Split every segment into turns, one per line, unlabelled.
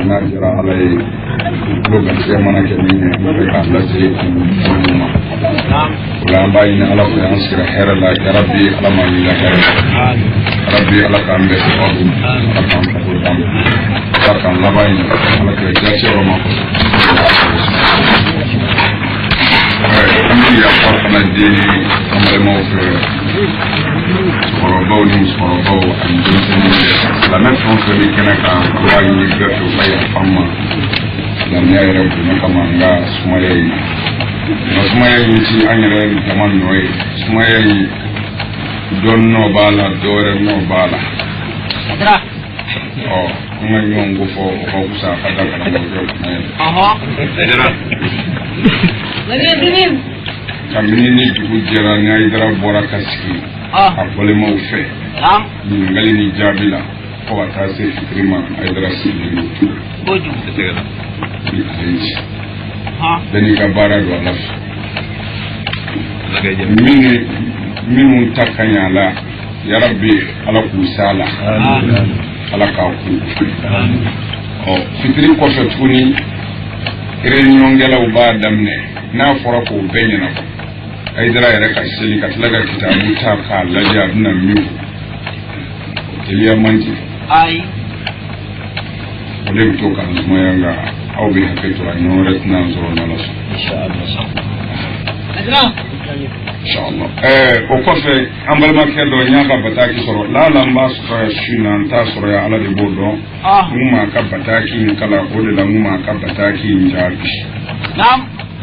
n'a jira ala ye ko gaskiya mana kɛ min ye an bɛ k'a lase kun ma o la an b'a ɲini ala fɛ an sira hɛrɛ la yarabi ala ma wuli hɛrɛ yarabi ala k'an bɛɛ sababu ala k'an sago d'an ma ala k'an laban ɲini ala k'an jase yɔrɔ ma an bɛ yafa fana di an balimaw fɛ musokɔrɔbaw ni musokɔrɔbaw ani denmisɛnninw silamɛ fɛn o fɛn bɛ kɛnɛ kan an b'a ɲini bɛɛ fɛ u ka yafa an ma silamɛya yɛrɛ bonya kama an ka sumaya ye nka sumaya in ti an yɛrɛ dama nɔ ye sumaya in dɔ nɔ b'a la dɔ wɛrɛ nɔ b'a la an ka ɲɔgɔn ko fɔ o ka wusa a ka da karamɔgɔkɛ kunna ye kabini ni dugu jɛra ni Ayidara bɔra ka sigi a balimaw fɛ ɲininkali ni jaabi la fo ka taa se fitiri ma Ayidara sigilen don ni ayi bɛɛ n'i ka baara don ala fɛ minnu ta ka ɲi a la yarabi ala k'u s'a la ala k'a ku fitiri kɔfɛ tuguni réunion-kɛlaw b'a daminɛ n'a fɔra k'o bɛɛ ɲɛnabɔ Ayidara yɛrɛ ka seli ka tila ka kitabu ta k'a lajɛ a bɛna min fɔ teliya man di o de bɛ to k'an sumaya nka aw bɛ hakɛ to a ɲɔgɔn wɛrɛ tɛna an sɔrɔ n'ala sɔnna inshallah o kɔfɛ an balimakɛ dɔ n y'a ka bataki sɔrɔ lala n b'a sɔrɔ su na n t'a sɔrɔ yan ala de b'o dɔn n m'a ka bataki in kala o de la n m'a ka bataki in jaabi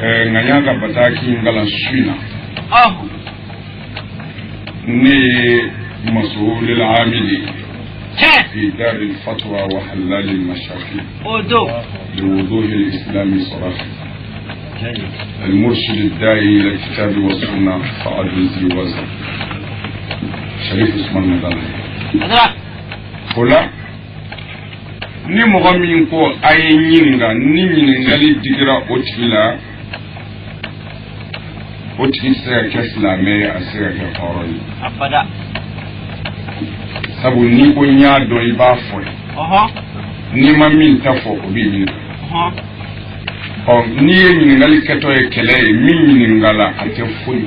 nka n y'a ka bataki in kala su na ne ye masulil amili في دار الفتوى وحلال المشاكل بوضوح الإسلام صراحة المرشد الداعي إلى الكتاب والسنة فأجزي وزن شريف اسمه المدن فلا ni mɔgɔ min ko a ye ɲininka ni ɲininkali digira o tigi la o tigi tɛ se ka kɛ silamɛ ye a tɛ se ka kɛ hɔrɔn ye sabu ni ko n y'a dɔn i b'a fɔ ni ma min ta fɔ o b'i ɲininka n'i ye ɲininkali kɛtɔ ye kɛlɛ ye min ɲininkala a tɛ foyi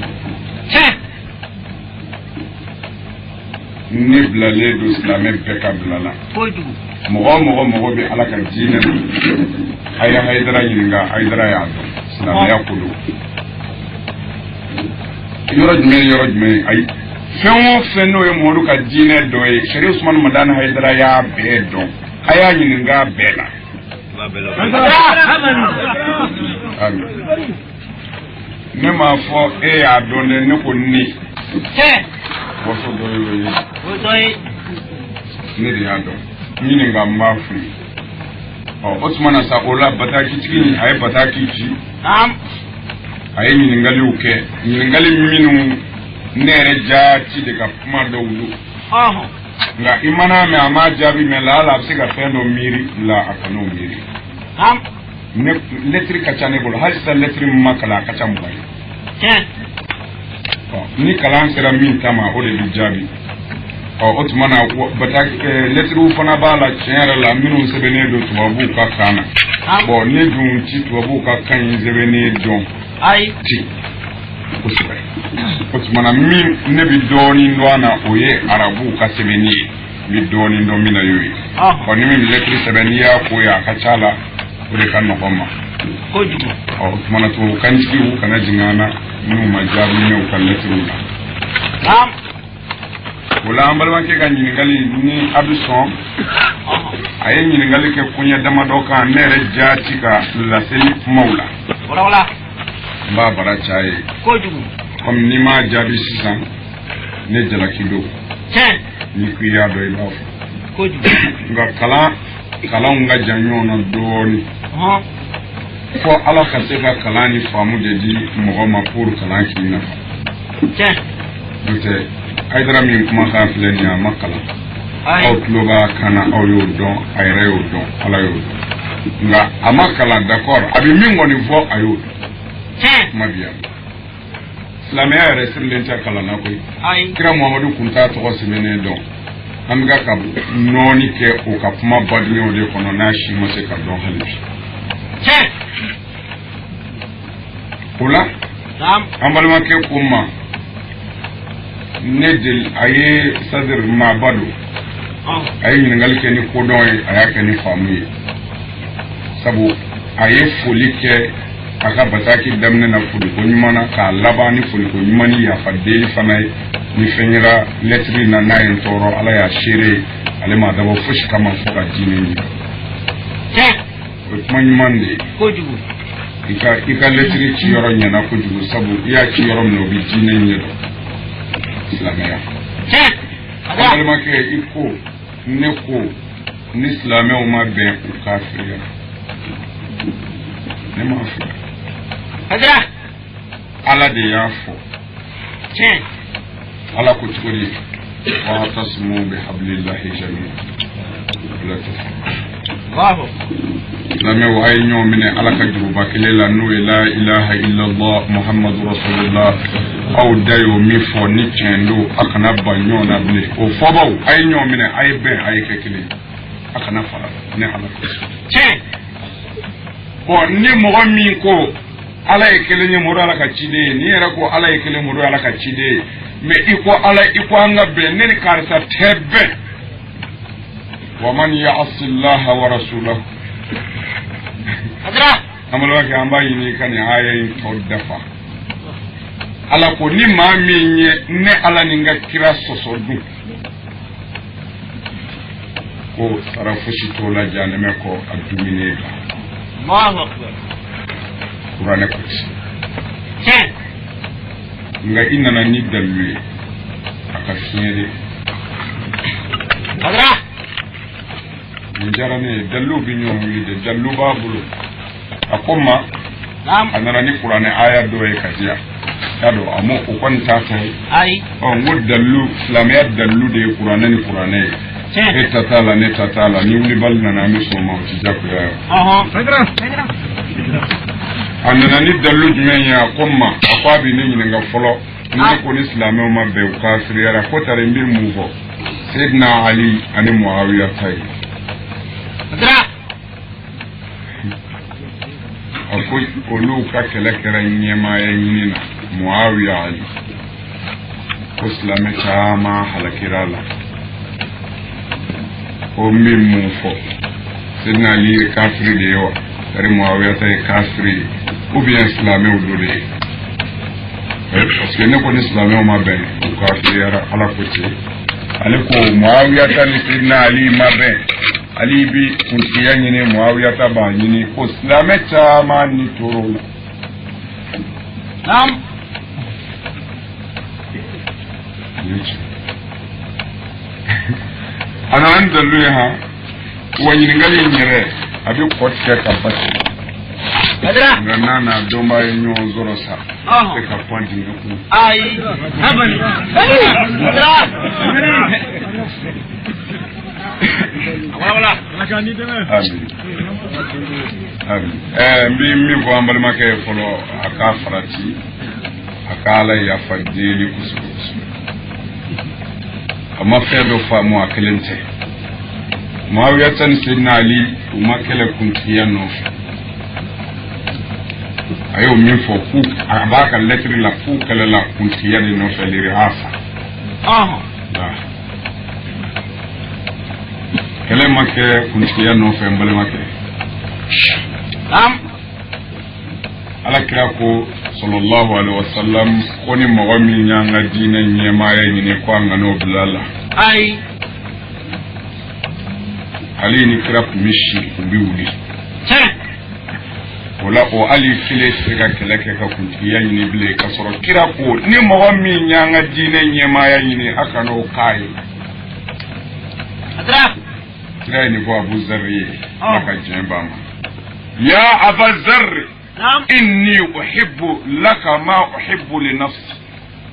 ne bilalen don silamɛ bɛɛ ka bila la mɔgɔ mɔgɔ bɛ ala ka diinɛ na a ye Ayidara ɲininka Ayidara y'a dɔn silamɛya ko don yɔrɔ jumɛn ayi fɛn o fɛn n'o ye Mamadu ka diinɛ dɔ ye Sɛrifu Usumani Madani Ayidara y'a bɛɛ dɔn a y'a ɲininka bɛɛ la ne m'a fɔ e y'a dɔn dɛ ne ko ni waso dɔ ye ne de y'a dɔn ɲininka n b'a f'i ye o tumana sa o la bataki tigi a ye bataki ci a ye ɲininkaliw kɛ ɲininkali minnu ne yɛrɛ jaati de ka kuma dɔw don nka i mana mɛn a m'a jaabi mɛn la hali a bɛ se ka fɛn dɔ miiri la a kan'o miiri ne lettre ka ca ne bolo hali sisan lettre min ma kalan a ka ca 20 ye ni kalan sera min ta ma o de bɛ jaabi o tuma na lettre fana b'a la tiɲɛ yɛrɛ la minnu sɛbɛnnen don tubabuw ka kan na ne dun ti tubabuw ka kan in sɛbɛnnen dɔn ti kosɛbɛ o tuma na min ne bɛ dɔɔnin dɔn a na o ye arabuw ka sɛbɛnni ye n bɛ dɔɔnin dɔn min na y'o ye ni min bɛ lettre sɛbɛn n'i y'a ko ye a ka ca la o de ka nɔgɔn ma o tuma na tubabukantigiw kana jigin an na n'u ma jaabi mɛn u ka lettre la o la an balimakɛ ka ɲininkali ni a bɛ sɔn a ye ɲininkali kɛ koɲɛ damadɔ kan ne yɛrɛ jaati ka laseli kumaw la n b'a bara caya ye komi n'i m'a jaabi sisan ne jalaki don n'i ko i y'a dɔn i b'a fɔ nka kalanw ka jan ɲɔgɔn na dɔɔnin fo ala ka se ka kalan ni faamu de di mɔgɔ ma pour kalan k'i nafa n'o tɛ Ayidara min kumakan filɛ nin ye a ma kalan aw tulo b'a kan na aw y'o dɔn a yɛrɛ y'o dɔn ala y'o dɔn nka a ma kalan d'accord a bɛ min kɔni fɔ a y'o dɔn kuma bi yan silamɛya yɛrɛ sirilen tɛ kalan na koyi kira Muhamadu kun t'a tɔgɔ sɛbɛnnen dɔn an ga ka noni ke o ka kuma badinyo de kono na shi mo se ka don halibi kula ambalma ke kuma nedel aye sadr ma badu aye ngal ke ni ko don aya ke ni famille sabu aye folike aka bataki damne na fuli ko nyumana ka labani fuli ko nyumani ya fadeli fanay ni fenyira letri na nayin toro ala ya shire ale ma dabo fushi kama fuka jini ni ko nyumande ko jugu ika letri ci yoro nyana ko jugu sabu ya ci yoro no bi jini ni do islamaya ala ma ke iko neko ni islamaya o ma be ko kafir ne ma fa Adra ala de yafo ala ko turi wa tasmu bi hablillahi jami'an la tafaqahu la me wa ayno min ala ka juba kelela no la ilaha illa allah muhammadur rasulullah aw dayo mi fo ni chendo akana banyo na ble o fobo ayno min ay be ay kekele akana fara ne ala ko bo ni mo mi ko ala ekele ni muru ala ka chide ni era ko ala ekele muru ala ka chide me iko ala iko anga be ne karsa tebe wa man ya'si Allah wa rasulahu adra amalo ka amba yini kan aya to dafa ala ko ni ma minye ne ala ninga kira sosodu ko sarafushi to la janeme ko adumine Allahu akbar Qur'an ko nga inna na ni dalwe aka fiere adra njara ne dalu bi ñoo wi de dalu babulu akoma anara ni Qur'an aya do e katiya yado amo ko kon tato ai on wud dalu lamiyat dalu de Qur'an ni Qur'an e tatala ne tatala ni wuli balna na mi so ma ci jakku ya adra anana ni dalu jumenya komma akwabi ni nyinga folo ni ko islamo ma be kafiriyara ko tare mbir mu fo sayyidina ali ani muawiya tay adra akoy olu ka kala kara nyema ya nyina muawiya ali islamo chama halakirala o mbir mu fo sayyidina ali kafiri de yo tare muawiya tay kafiri ou bien islamé ou dole parce que ne ko islamé ma ben ko afiyara ala ko ci ale ko muawiya tan sidna ali ma ben ali bi kuntiya nyine muawiya ta ba nyine ko islamé ta ma ni toro nam ana andalu ha wani ngali nyere abi ko tse ka pati adra nana domba yenyo zoro sa e ka pointi ngaku ai habani adra wala nakani deme amin mi ko ambal make folo aka farati akala ya fadili kusukusu amma fedo fa mo akelente muawiya tan sidna ali umakele kuntiyano ayo min fo ku abaka letri la fu kala la kuntiyani no feliri hafa kele make kuntiyano fe mbale make ala kira ko sallallahu alaihi wasallam koni mawami nyanga dina nyema ya nyine kwa ngano bilala ai ali ni kira mishi biwuli wala o ali file sega keleke ka kuntiya nyine bile ka soro kira ko ni mawami nyanga dina nyema ya nyine akano kai adra kira ni ko Abu Zarri aka jemba ya Abu Zarri إني أحب لك ما أحب لنفسي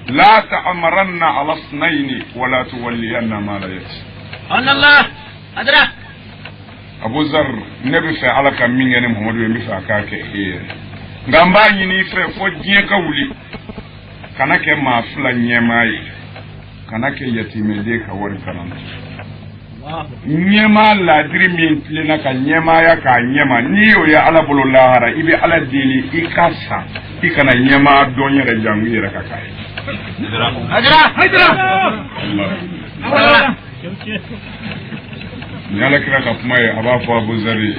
لا تأمرن على اثنين ولا تولين ما لا يأتي أن الله أدرى أبو ذر نبي فعل كمين يعني محمد يمي فعكاك إيه غامباني نيفر فوجيه كولي كانك ما فلا نيماي كانك يتيمي ديك وري كرانت nyema ladiri min tilena ka nyema ya ka nyema ni o ya ala bolo lahara ibe ala deli ikasa ikana nyema don yere jangu yere ka kai Allah ni ala kira ka kuma ya abafu Abu Zari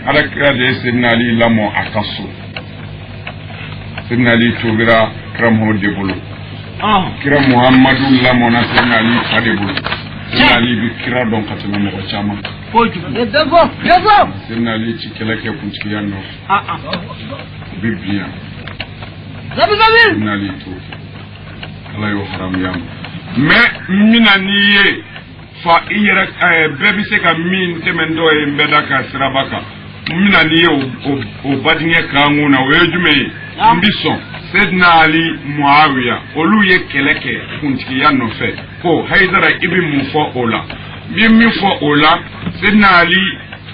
ala kira de Sidna Ali lamo akaso Sidna Ali tubira kram ho de bolo kira Muhammadu lamo na Sidna Ali fade bolo Sidna Ali bi kira don katana mo chama Sidna Ali ci keleke kunci yanno bibiya Sidna Ali to ala yo haram yam mais mina niye fa iyera bebi se ka min temendo e mbeda ka sirabaka mina niye o badinye kanguna wejume mbison Sidna Ali Muawiya olu ye keleke kuntiki ya no fe ko Haidara ibn Mufo ola bi mi fo ola Sidna Ali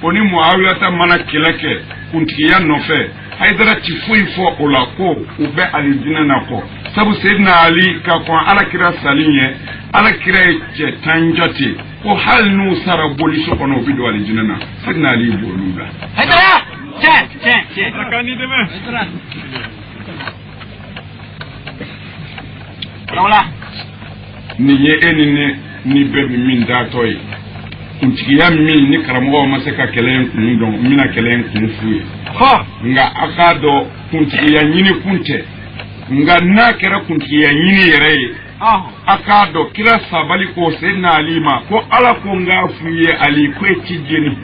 oni Muawiya ta mana keleke kuntiki ya no fe Haidara ti fo ola ko ube alijina na ko sabu Sidna Ali ka ko ala kira salinye ala kira je tanjati ko hal nu sara boli so kono bido alijina na Sidna Ali bolula
Haidara che
akani deme
Haidara wala
ni ye enine ni bebi min datoy kuntigiya min ni karamo ma se ka kelen kun don mina kelen kun fuye nga akado kuntigiya nyini kunte nga na kera kuntigiya nyini yere akado kila sabali ko Sidna Ali ma ko ala ko nga fuye Ali ko tijeni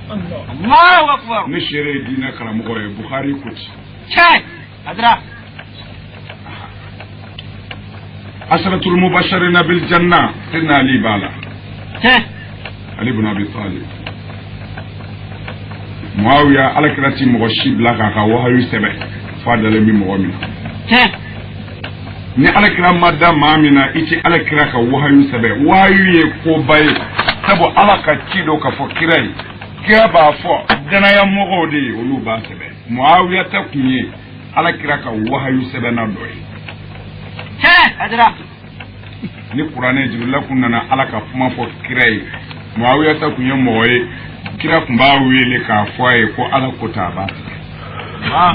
Allahu akbar
ni shere dina karamo ko Bukhari kuti
che adra
أسرة المبشرين بالجنة سيدنا علي بالا علي بن أبي طالب معاوية على كراتي مغشيب لك وهي سبع فادل من مغامنا ni ala kira madda mamina iti ala kira ka wahayu sabe wahayu ye ko bay sabo ala ka cido ka fo kirai kira ba fo dana ya mogo de olu ba sabe Muawiya ta kunye ala kira ka wahayu sabe na doy
adra
ni Qur'ane jibril kunna ala ka kuma fo kirai Muawiya ta kunye moye kira kumba wele ka fo ay ko ala ko ta ba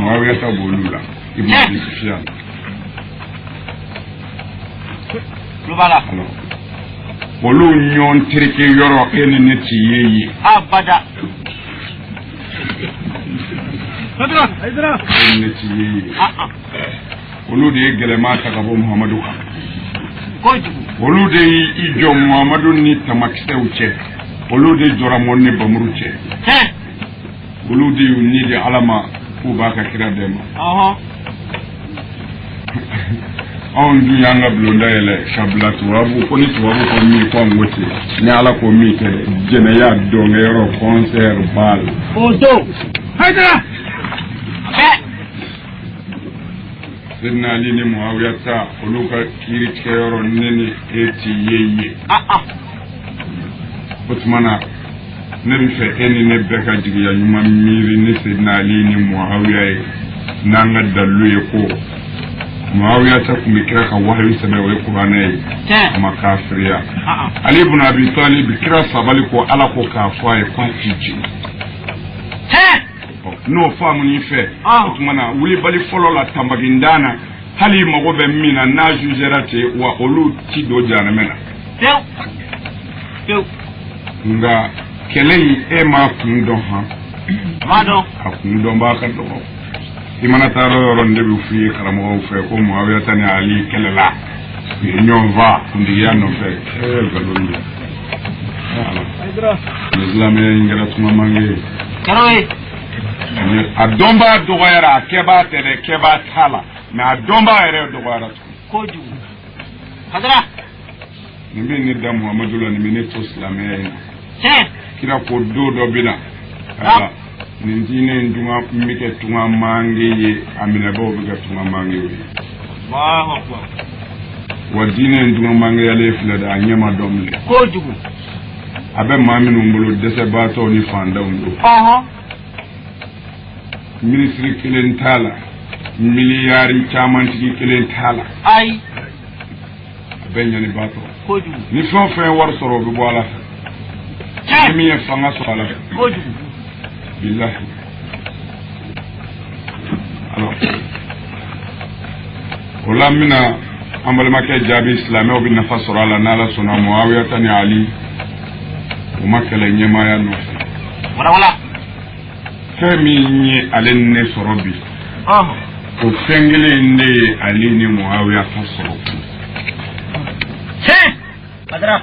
Muawiya ta bolula ibn Sufyan
lubala
olu nyon trike yoro eni neti yeyi
abada
Haidara
eni neti yeyi olu de gelema ta gabo Muhammadu ka olu de ijo Muhammadu ni tamakse uche olu de jora monni bamuru che olu de ni de alama ku ba ka kira dema on du yanga blonda ele shabla tuwabu ko ni tuwabu ko mi ko ngote ni ala ko mi ke jene ya do ngero concert bal
odo Haidara
Sidna Ali ni Muawiya ta oluka kiri kero neni eti yeye Otmana ne fe eni ne beka jigiya nyuma miri ni Sidna Ali ni Muawiya nanga dalu ko Muawiya ta kumikira ka wahayi sabai wa Qur'ani ama kafiriya Ali ibn Abi Talib kira sabali ko ala ko kafaye kwa tiji no famu ni fe otumana wuli bali folo la tambagindana hali magobe mina na jugerate wa olu ti do jana mena nga kelei e ma kundo ha
mado
akundo ba ka do imana taro ronde bi fi karamo fe ko Muawiya tani Ali kelela nyon va kundiya no fe galunde
Haidara
Islam e ngara tuma mange
karoy
adomba dogoyara keba tere keba thala me adomba ere dogoyara
koju Haidara
nimbe ni da Muhammadu la nimbe to islamé kira ko do bila nindine nduma mike tunga mange ye amina bo biga tunga mange we
Allahu akbar
wadine nduma mange yale fila da nyama domle
koju
abe maminu mbulu dese bato ni fanda undo ministri kelen tala miliyari chamantiki kelen tala
ay
bɛɛ ɲani baatɔ
kojugu
ni fɛn o fɛn wari sɔrɔ o bɛ bɔ ala fɛ ni min ye fanga sɔrɔ ala fɛ
kojugu
bilahi alors o la n bɛna an balimakɛ jaabi silamɛw bɛ nafa sɔrɔ a la n'ala sɔnna Muawiyata ni Ali o ma kɛlɛ ɲɛmaaya nɔfɛ
wala
fɛn min ye ale ni ne sɔrɔ bi o fɛn kelen de ye Ali ni Muawiya ka sɔrɔ
Badara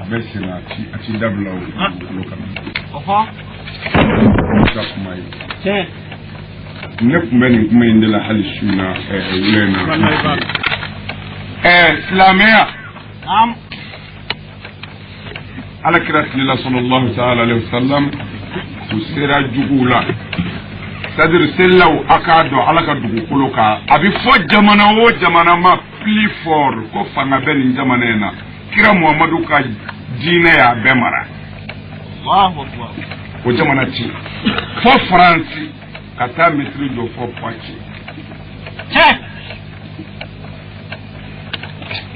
a bɛ sen a ti dabila o kolo kan ka kuma ye ne tun bɛ nin kuma in de la hali su na wula in na silamɛya alakira tilala sallallahu ta'ala alaihi wasallam u sera juguw la c'est-à-dire selaw a k'a dɔn ala ka dugukolo kan a bɛ fɔ jamana o jamana ma plus fort ko fanga bɛ nin jamana in na kira Muhamadu ka diinɛ y'a bɛɛ mara o jamana ci fɔ Faransi ka taa misiri jɔ fɔ Poitiers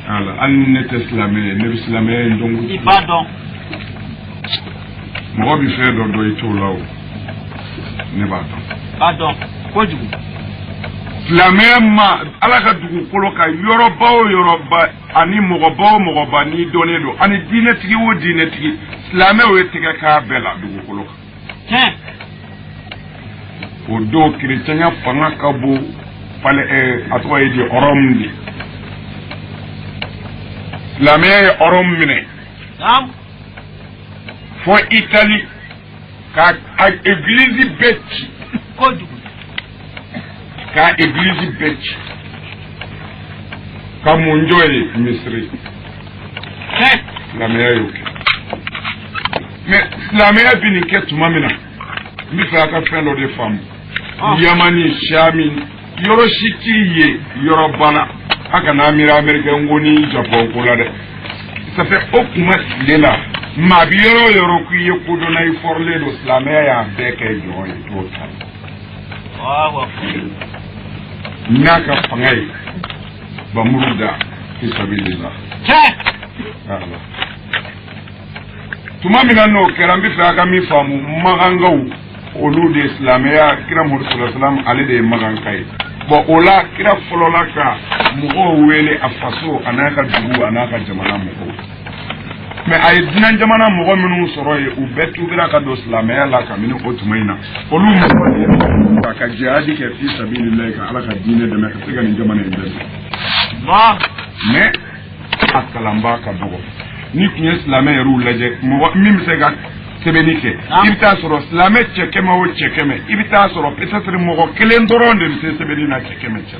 ala hali ni ne tɛ silamɛ ye ne bɛ silamɛya in dɔn
i b'a dɔn
mɔgɔ bɛ fɛn dɔ dɔn i t'o la o ne b'a dɔn
kojugu
silamɛya ma ala ka dugukolo kan yɔrɔba o yɔrɔba ani mɔgɔba o mɔgɔba n'i dɔnnen don ani diinɛtigi o diinɛtigi silamɛw ye tigɛ k'a bɛɛ la dugukolo kan o don kerecɛnya fanga ka bon a tɔgɔ ye di Rome de silamɛya ye Rome minɛ fɔ Italie ka église bɛɛ ci ka église bɛɛ ci ka mun jɔ ye Misiri silamɛya y'o kɛ mais silamɛya bi nin kɛ tuma min na n bɛ fɛ a ka fɛn dɔ de faamu Yamani Sami yɔrɔ si t'i ye yɔrɔ bana a kana miiri Américain ko ni Japon ko la dɛ ça fait o kuma tile la maa bi yɔrɔ o yɔrɔ k'i ye kodɔnna i fɔrilen don silamɛya y'a bɛɛ kɛ jɔn ye t'o ta n'a ka fanga ye bamuru da fi sabilillah tuma min na n'o kɛra n bɛ fɛ a ka min faamu magankaw olu de silamɛya kira Muhammadu sallallahu alaihi wasallam ale de ye maganka ye bon o la kira fɔlɔ la ka mɔgɔw wele a faso a n'a ka dugu a n'a ka jamana mɔgɔw mais a ye diinɛ jamana mɔgɔ minnu sɔrɔ ye u bɛɛ tubira ka don silamɛya la kabini o tuma in na olu mɔgɔ de ka jihadi kɛ fi sabilillah ka ala ka diinɛ dɛmɛ ka se ka nin jamana in dɛmɛ mais a kalanba ka dɔgɔ ni tun ye silamɛ yɛrɛw lajɛ mɔgɔ min bɛ se ka sɛbɛnni kɛ i bɛ taa sɔrɔ silamɛ cɛ kɛmɛ o cɛ kɛmɛ i bɛ taa sɔrɔ peut-être mɔgɔ kelen dɔrɔn de bɛ se sɛbɛnni na cɛ kɛmɛ cɛ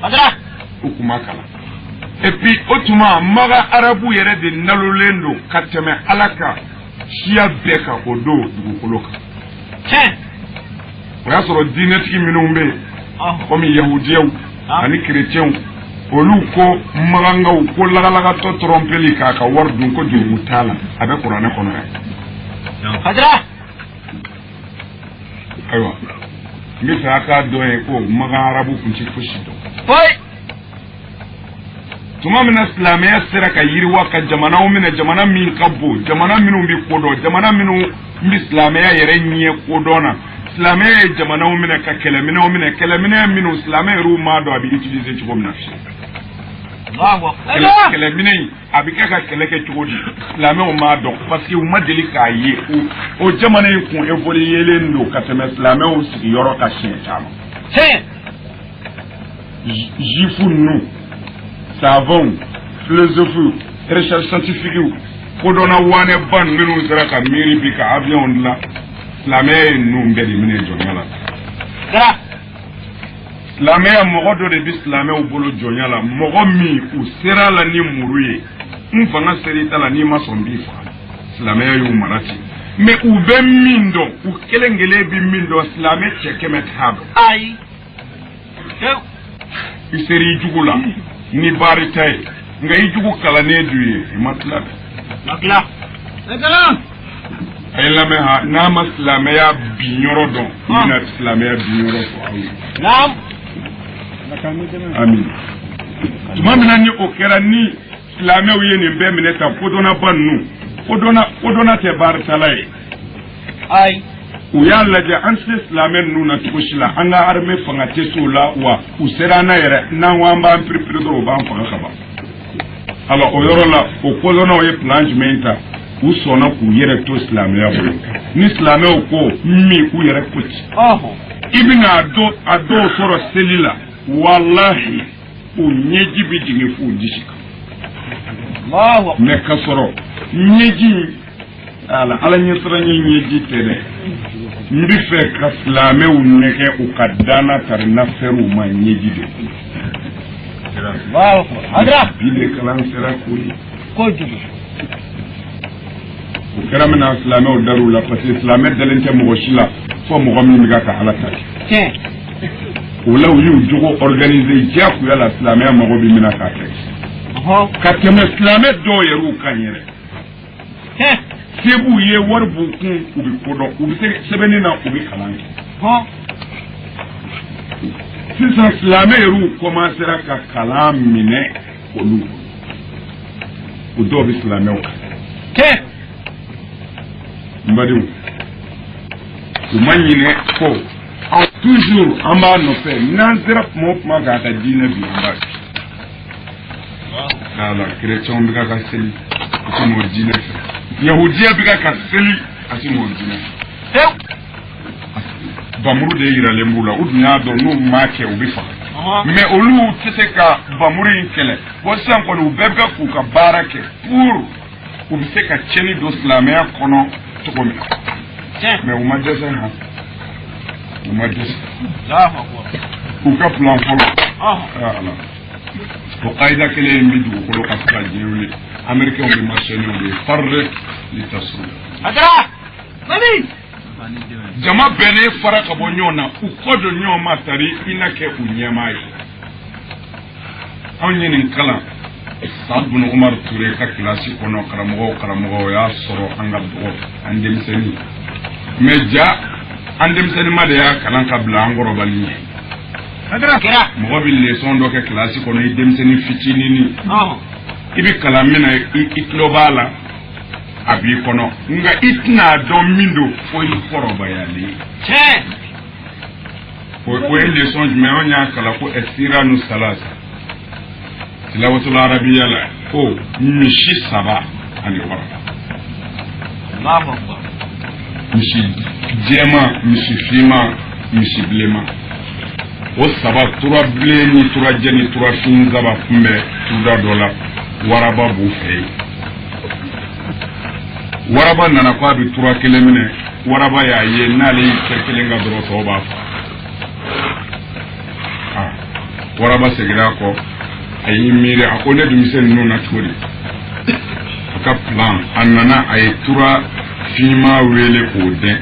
la o tun ma kalan et puis o tuma maga arabu yɛrɛ de nalolen don ka tɛmɛ ala kan siya bɛɛ kan o don dugukolo kan o y'a sɔrɔ diinɛtigi minnu bɛ yen komi yahudiyaw ani kerecɛnw olu ko magankaw ko lagalagatɔ tɔrɔmpeli k'a ka wari dun ko jurumu t'a la a bɛ kuranɛ kɔnɔ yan ayiwa n bɛ fɛ a k'a dɔn ye ko magan arabu kun tɛ fosi dɔn tuma min na silamɛya sera ka yiriwa ka jamanaw minɛ jamana min ka bon jamana minnu bɛ kodɔn jamana minnu bɛ silamɛya yɛrɛ ɲɛ kodɔn na silamɛya ye jamanaw minɛ ka kɛlɛminɛw minɛ kɛlɛminɛ minnu silamɛ yɛrɛw m'a dɔn a bɛ utiliser cogo min na fiyewu kɛlɛminɛ in a bɛ kɛ ka kɛlɛ kɛ cogo di silamɛw m'a dɔn parce que u ma deli k'a ye o jamana in kun évoluélen don ka tɛmɛ silamɛw sigiyɔrɔ ka siɲɛ caman juifs ninnu savants philosophes recherche scientifique kodɔnna wanɛba minnu sera ka miiri bi ka avion dilan silamɛya ye ninnu bɛɛ de minɛ jɔnya la silamɛya mɔgɔ dɔ de bɛ silamɛw bolo jɔnya la mɔgɔ min u sera la ni muru ye n fanga sera i ta la n'i ma sɔn n b'i faga silamɛya y'u mara ten mais u bɛ min dɔn u kelen kelen bɛ min dɔn silamɛ cɛ kɛmɛ t'a dɔn ayi i sera i jugu la ni baari ta ye nka i jugu kalannen du ye i ma tila dɛ a ye lamɛn ha n'a ma silamɛya binyɔrɔ dɔn i bɛna silamɛya binyɔrɔ fɔ aw ye amin tuma mina ni o kɛra ni silamɛw ye nin bɛɛ minɛ ta kodɔnna ba ninnu kodɔnna tɛ baara tala ye
ayi
u y'a lajɛ an tɛ silamɛ ninnu na cogo si la an ka armée fanga tɛ s'o la wa u sera an na yɛrɛ n'an ko an b'an piri dɔrɔn u b'an faga ka ban alors o yɔrɔ la o kodɔnnaw ye plan jumɛn ta u sɔnna k'u yɛrɛ to silamɛya bolo ni silamɛw ko min k'u yɛrɛ ko ci i bɛna a dɔw sɔrɔ seli la walahi u ɲɛji bɛ jigin f'u disi kan mais ka sɔrɔ ɲɛji ala ɲɛsiranɲɛ ɲɛji tɛ dɛ n bɛ fɛ ka silamɛw nɛgɛ u ka dana tari nafɛr'u ma ɲɛji de bi de kalan sera kojugu o kɛra min na silamɛw dar'u la parce que silamɛ dalen tɛ mɔgɔ si la fo mɔgɔ min bɛ ka ala ta o la u y'u jogo organiser diyagoya la silamɛya mago bɛ min na k'a kɛ ka tɛmɛ silamɛ dɔw yɛrɛ kan yɛrɛ se b'u ye wari b'u kun u bɛ kodɔn u bɛ se sɛbɛnni na u bɛ kalan kɛ sisan silamɛ yɛrɛ commencera ka kalan minɛ olu o dɔw bɛ silamɛw kan n badenw u ma ɲinɛ ko toujours an b'a nɔfɛ n'an sera kuma o kuma k'a ka diinɛ bi an b'a kɛ ala chrétienw bɛ ka seli a ti m'o diinɛ fɛ yahudiya bɛ ka seli a ti m'o diinɛ fɛ bamuru de yiralen b'u la u dun y'a dɔn n'u m'a kɛ u bɛ faga mais olu tɛ se ka bamuru in kɛlɛ bon sisan kɔni u bɛɛ bɛ k'u ka baara kɛ pour u bɛ se ka tiɲɛni don silamɛya kɔnɔ cogo min mais u ma dɛsɛ han u ma dɛsɛ u ka plan fɔlɔ ala o qaida kelen in bɛ dugukolo ka se ka diɲɛ wuli américains bɛ marché n'o de ye farre li tasru jama bɛnnen fara ka bɔ ɲɔgɔn na u kɔ don ɲɔgɔn ma tari i na kɛ u ɲɛmaa ye anw ye nin kalan Saad bin Umar Ture ka kilasi kɔnɔ karamɔgɔw y'a sɔrɔ an ka dɔgɔ an denmisɛnnin mais ja an denmisɛnnin ma de y'a kalan ka bila an kɔrɔbali ye mɔgɔ bɛ leçon dɔ kɛ kilasi kɔnɔ i denmisɛnnin fitinin i bɛ kalan min na i tulo b'a la a b'i kɔnɔ nka i tɛna dɔn min don fo i kɔrɔbayalen o ye leçon jumɛn anw y'a kalan ko esiranu salasa tilawatul arabiya la ko misi saba ani wɔɔrɔ misi jɛma misi finma misi bilenma o saba tura bilen ni tura jɛ ni tura fin saba kunbɛ tuda dɔ la waraba b'u fɛ yen waraba nana ko a bɛ tura kelen minɛ waraba y'a ye n'ale y'i kɛ kelen ka dɔrɔn tɔw b'a faga waraba seginna kɔ a y'i miiri a ko ne denmisɛn ninnu na cogo di a ka plan a nana a ye tura finma wele k'o dɛn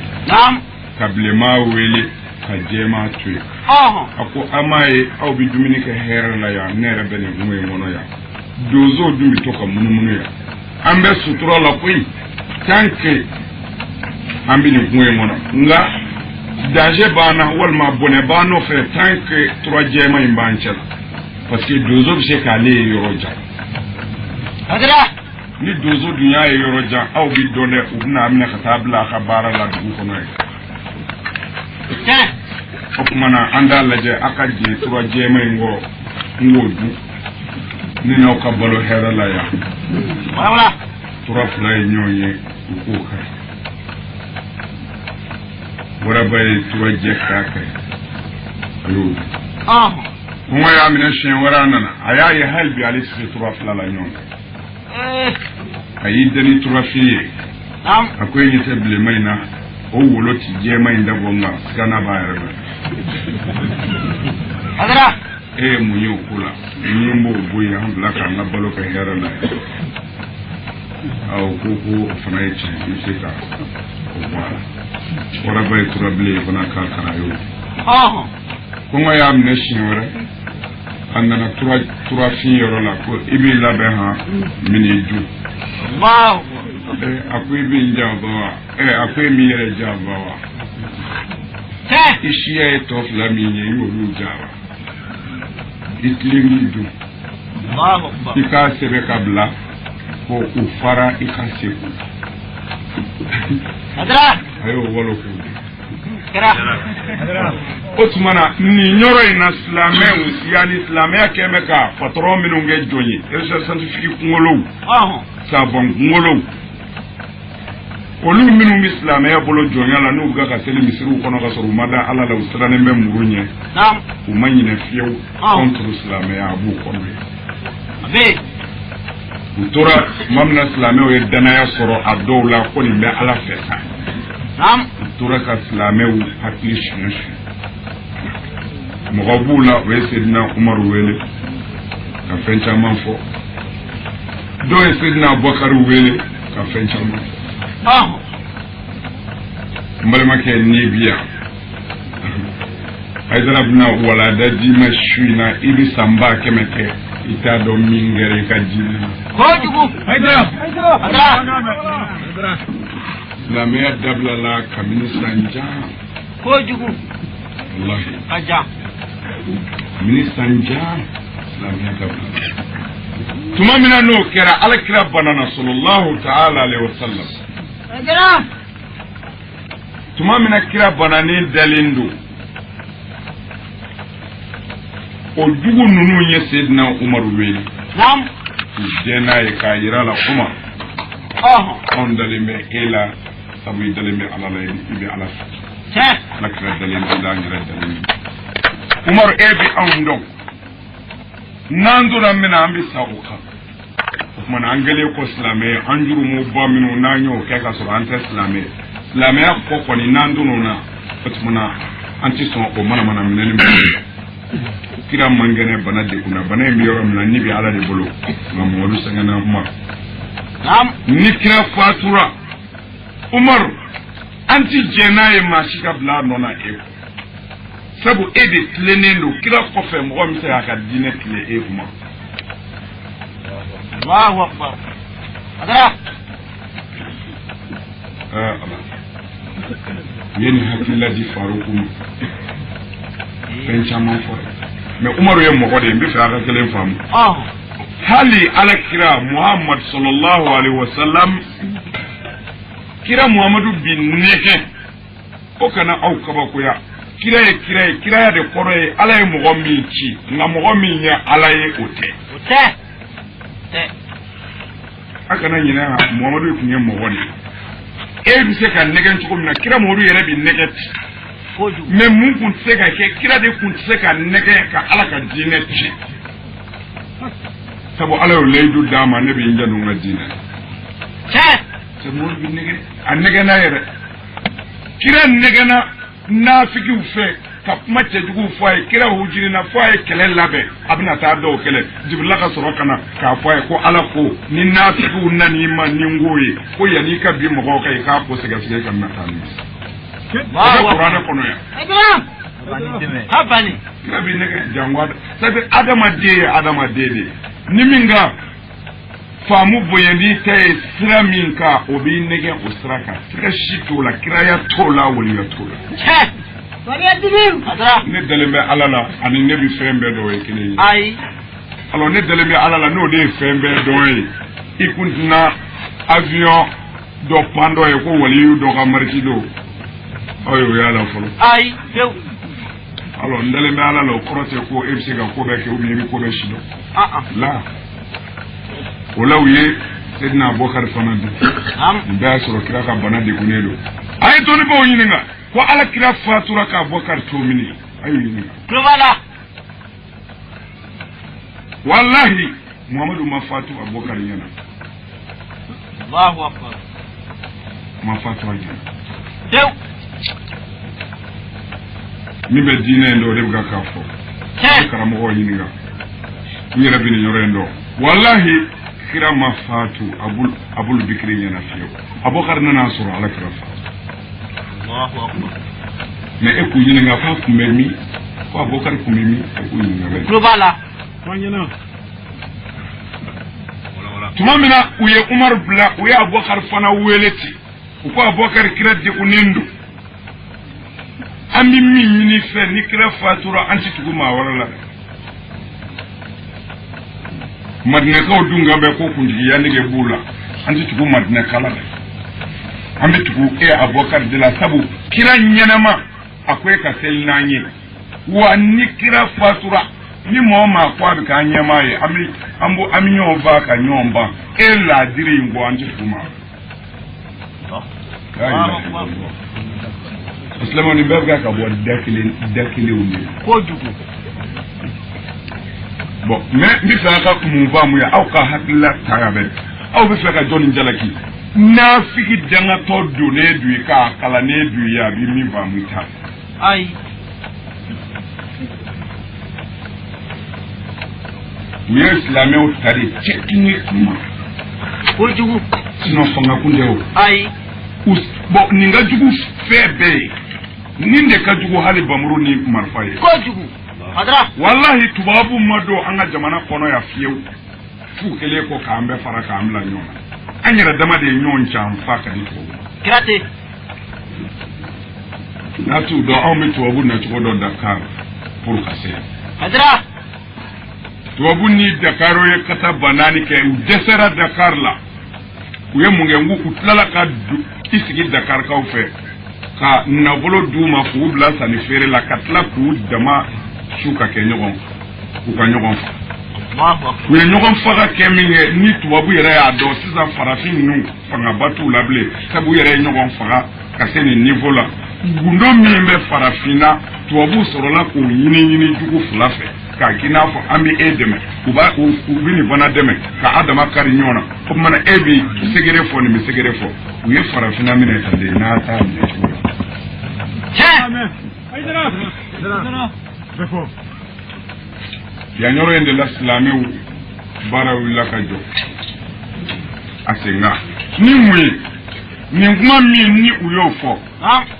ka bilenma wele ka jɛma to yen a ko a m'a ye aw bɛ dumuni kɛ hɛrɛ la yan ne yɛrɛ bɛ nin kun ye kɔnɔ yan donsow dun bɛ to ka munumunu yan an bɛ sutura la koyi tant que an bɛ nin kun ye kɔnɔ nka danger b'an na walima bɔnɛ b'an nɔfɛ tant que tura jɛma in b'an cɛ la parce que donso bɛ se k'ale ye yɔrɔ jan ni donso dun y'a ye yɔrɔ jan aw bɛ dɔn dɛ u bɛna minɛ ka taa bila a ka baara la dugu kɔnɔ ye o tuma na an t'a lajɛ a ka jɛ tura jɛma in kɔrɔ n k'o dun ni n'aw ka balo hɛrɛ la yan tura fila ye ɲɔgɔn ye u k'o kɛ waraba ye tura jɛ k'a kɛ a y'o dun kɔngɔ y'a minɛ siɲɛ wɛrɛ a nana a y'a ye hali bi ale sigi tura fila la ɲɔgɔn kan a y'i deni turafin ye a ko e ɲɛ tɛ bilenma in na o wolo ti jɛma in dabɔ nka siganan b'a yɛrɛ la e ye mun ye o ko la ni n b'o bɔ yen an bila k'an ka balo kɛ hɛrɛ la ye ko o fana ye tiɲɛ i bɛ se ka o bɔ a la waraba ye turabilen ye fana k'a kara ye o kɔngɔ y'a minɛ siɲɛ wɛrɛ a nana turafin yɔrɔ la ko i b'i labɛn han mini ju a ko i b'i janfa wa a ko e m'i yɛrɛ janfa wa i siya ye tɔ fila min ye i y'olu ja wa i tilen k'i dun
Allahu akbar.
Ika sebe kabla ko ufara ika seku.
Adra.
Ayo walo ko.
Kira.
Otumana ni nyoro ina islamé yani islamé kemeka patron minu nge jonyi recherche scientifique ngolo sa bon ngolo olu minu islamé bolo jonya la no ga ka sele misiru kono ka soru mada ala la usrane mem murunye
nam
umanyine fieu contre islamé abu kono
abe
utora mamna islamé o dana ya soro adola ko ni me ala fesa
nam
utora ka islamé o application Mogabula Wesedna Umar Wele ka fencha manfo do Wesedna Bakar Wele ka fencha manfo mbalma ke nibiya aidarabna wala daji mashina ili samba kemeke ita do mingere ka jini
kojugu
Aidra
la meya dabla la kamini sanja
kojugu
wallahi
aja
ministan jam islamiyya dabla tuma mina no kera alakira banana sallallahu ta'ala alaihi wasallam
Aidra
tuma mina kira banani dalindo o dugu nunu ye Sayyidina Umar wele
nam
dena ye ka yira la Umar on dalime ila sabu dalime ala la ibi ala nakra dalime ila ngira dalime Umar ebi andon nandura mina ambi sauka man angale ko islamé anjuru mo ba minu nanyo ke ka so ante islamé islamé ko ko ni nanduno na fatmuna anti son ko mana minani kira mangene bana de kuna bana mi yoro mina ni bi ala de bolo ngam wolu sangana Umar
nam
ni kira fatura Umar anti jenaye mashika bla nona e sabu ede tlenendo kira ko fe mo mi se aka dine tle e Umar
Allahu akbar Adra
yeni hakilla di farukum penchama fo mais Umar yem mo de mbi fa aka kelen fam hali ala kira Muhammad sallallahu alaihi wasallam kira Muhammadu bin neke o kana au kaba ko ya kira ya de koro ye ala ye mo mi ci nga mo mi nya ala ye ote akana nyina Muhammadu kunye mo woni e bi se kan negen tuko mina kira Muhammadu yere bi neget mais mun kun se ka ke kira de kun se ka nege ka ala ka dine ci sabu ala yo leydu dama ne bi njanu ngadina se mo bi nege an nege na yere kira nege na nafiki ufe ka mace jugu foye kira hujiri na foye kele labe abina ta do kele jibrila ka soro kana ka foye ko ala ko ni nafiki unani ma ni ngoyi ko yani ka bi mo kai ka ko sega sega kan na tani wa qur'ana kono ya
habani
nabi ne jangwa sabe adama de ni minga famu boyendi tay siraminka obi nege usraka kira shito la kira ya tola wali ya tola ne dalembe alala ani ne bi fembe do e kini
ai
alors ne dalembe alala no de fembe do e ikuntna avion do pando e ko wali do ka marti do oyo ya la folo
ai dew
alors dalembe alala o krote ko e bi ga ko be ke ubi ko be shido la olawye Sayyidina Abubakar fanande nda soro kira ka bana de kunelo ay to ni bo yininga ko ala kira fatura ka Abubakar to mini ay yininga
probala
wallahi Muhammadu ma fatu Abubakar yana
Allahu akbar
ma fatu yana
dew
ni be dine ndo de ga ka fo karamo o yininga ni rabbi ni yorendo wallahi kira ma fatu abul bikri yana fiyo Abubakar nana soro ala kira fatu
Allahu akbar
mais e ku yininga fa ku memi ko Abubakar ku memi e ku yininga
probala
wanyana
tumamina uye Umar bla uye Abubakar fana weleti ko Abubakar kira de unendo ami mi fe ni kira fatura anti tuguma warala madina kaw dunga be ko kunji ya nege bula anti tugu madina kala ambe tugu Abubakar de la sabu kira nyenama akwai ka selnanye wa ni kira fatura ni moma kwa bi ka nyama ye ambo aminyo ba ka nyomba la diri ngo anti kuma Islamu ni bega ka bo dakile uni
ko jugu
bon mais bi fa ka kumu ba mu ya au ka hakilla tarabe au bi fa ka joni jalaki na fiki danga to do ne du ka kala ne du ya bi mi ba mu ta
ai
mi islamu o tari techniquement
ko jugu
sino fanga kundeo
ai
bon ninga jugu febe ninde ka jugu hali bamuru ni marfaye
ko jugu hadra
wallahi tubabu mado anga jamana kono ya fiew fu kele ko kambe fara kamla nyona anyira dama de nyon cham faka di to
kirate
na tu do awme tubabu na tukodo Dakar pour kase
hadra
tubabu ni Dakaro ye kata banani ke desera Dakar la uye mungengu kutlala ka isigi Dakar ka ufe ka nabolo duma fu bla sani fere la katla ku dama shuka ke nyogon ku ka nyogon ku nyogon faga ke minge ni tubabu yere ya do siza farafin nu fanga batu lable sabu yere nyogon faga ka seni niveau la gundo mimbe farafina tubabu sorola ko yini jugu fulafe ka kina fo ambi edeme kuba ubini bana deme ka adama kari nyona ko mana ebi segere fo ni segere fo uye farafina mine tande na ta ne
Amen. Aidara. Befo.
Ya nyoro ende la islame bara willa ka jo asenga ni mwe ni ngma mi ni uyo fo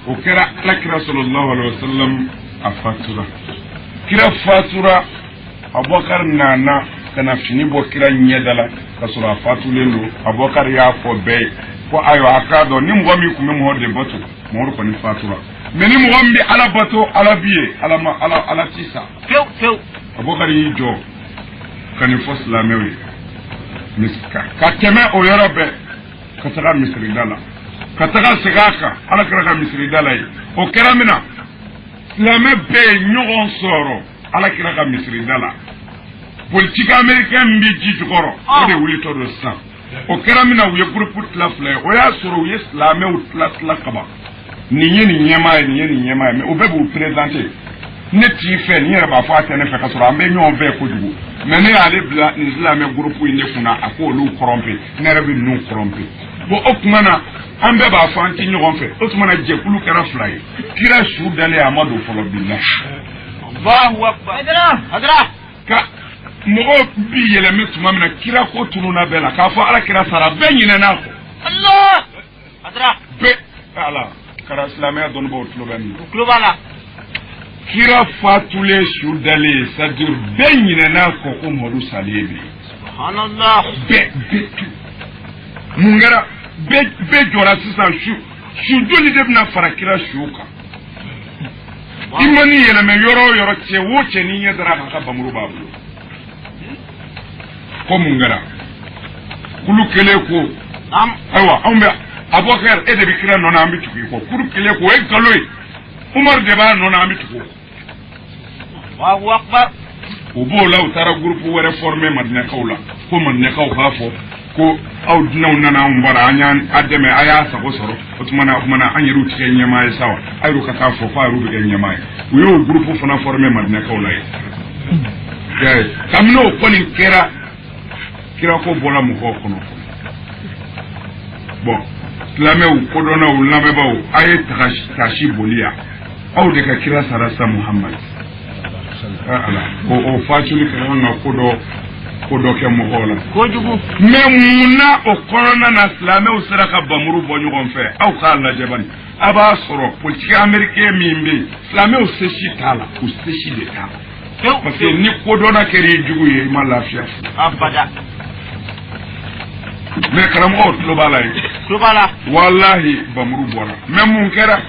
o kera la kira sallallahu alaihi wasallam afatura kira fatura Abubakar nana kana fini bo kira nyedala kasura fatulendo Abubakar ya fo be ko ayo akado ni ngwa mi kuma mo de boto mo ko ni fatura meni mo gombi ala bato ala biye ala tisa
few
Abubakar yi jo kani fo islamewi miska ka teme o yorobe ka taga misri dala ka taga sigaka ala kara misri dala yi o keramina islame be nyogon soro ala kira ka misri dala politique américain bi ji jukoro o de wuli to do san o keramina uye groupe tlafle o ya soro uye islame o tlatla kaba ni nyema mais o be bu présenter ne ti fait ni ba fa tene fe ka soro ambe nyon ve ko jugu mais ne ale bla islame groupe ni funa akolu korompe ne rebi nu korompe bo okmana ambe ba fa anti nyon fe okmana je kulu kara fly kira shu dale amadu folo billah
Allahu akbar hadra
ka mogo bi yele metuma mina kira ko tununa bela ka fa ala kira sara be nyine na ko
Allah hadra
be ala kara islamia don bo tuloben
klubala
kira fatule shudale sadir be nyine na ko modu salebi
subhanallah
be mungara be jora sisa shu doli debna fara kira shuka imani yele me yoro che woche ni yedra ka bamuru babu ko mungara kulu kele ko aywa ambe Abubakar ede bi kira nona ambi tuki ko kulu kele ko e galoi Umar de ba nona ambi tuko
Allahu akbar
ubo la utara groupe were formé Madina Kaula ko Madina Kaw hafo ko aw dinaw nana umbara anyan ademe aya sako soro otumana anyiru tike nyama ya sawa ayru kata fo fa ru be nyama uyo groupe fana formé Madina Kaula ye kamno ko ni kira ko bola mu ko kono bon lameu ko dona ul nabebaw ay tashi bolia aw de ka kira sarasa Muhammad ala o fatuli ka wonna ko do ke mo hola
ko jugu
memuna o korona na lameu saraka bamuru bonyu gon fe aw ka la jabani aba soro politique américain mimbe lameu seshi tala ou seshi de tala parce que ni ko dona keri jugu ye ma lafia
abada
mais karamo globala wallahi bamuru bora même mun kera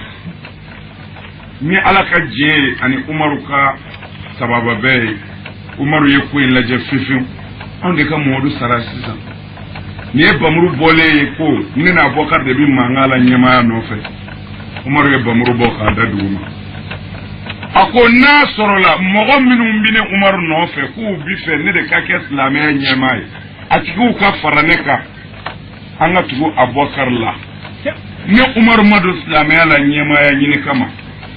ni alaka je ani umaru ka sababa be umaru ye ko la je fifin an de ka Modu sara sisan ni ye bamuru bɔlen ko ne na Abubakar de bi mankan la ɲɛmaya nɔfɛ Umaru ye bamuru bɔ k'a da dugu ma a ko n'a sɔrɔla mɔgɔ minnu bi ne Umaru nɔfɛ k'u bi fɛ ne de ka kɛ silamɛya ɲɛmaa ye a tigiw ka fara ne kan an ka tugu Abubakar la ne Umaru ma don silamɛya la ɲɛmaaya ɲini kama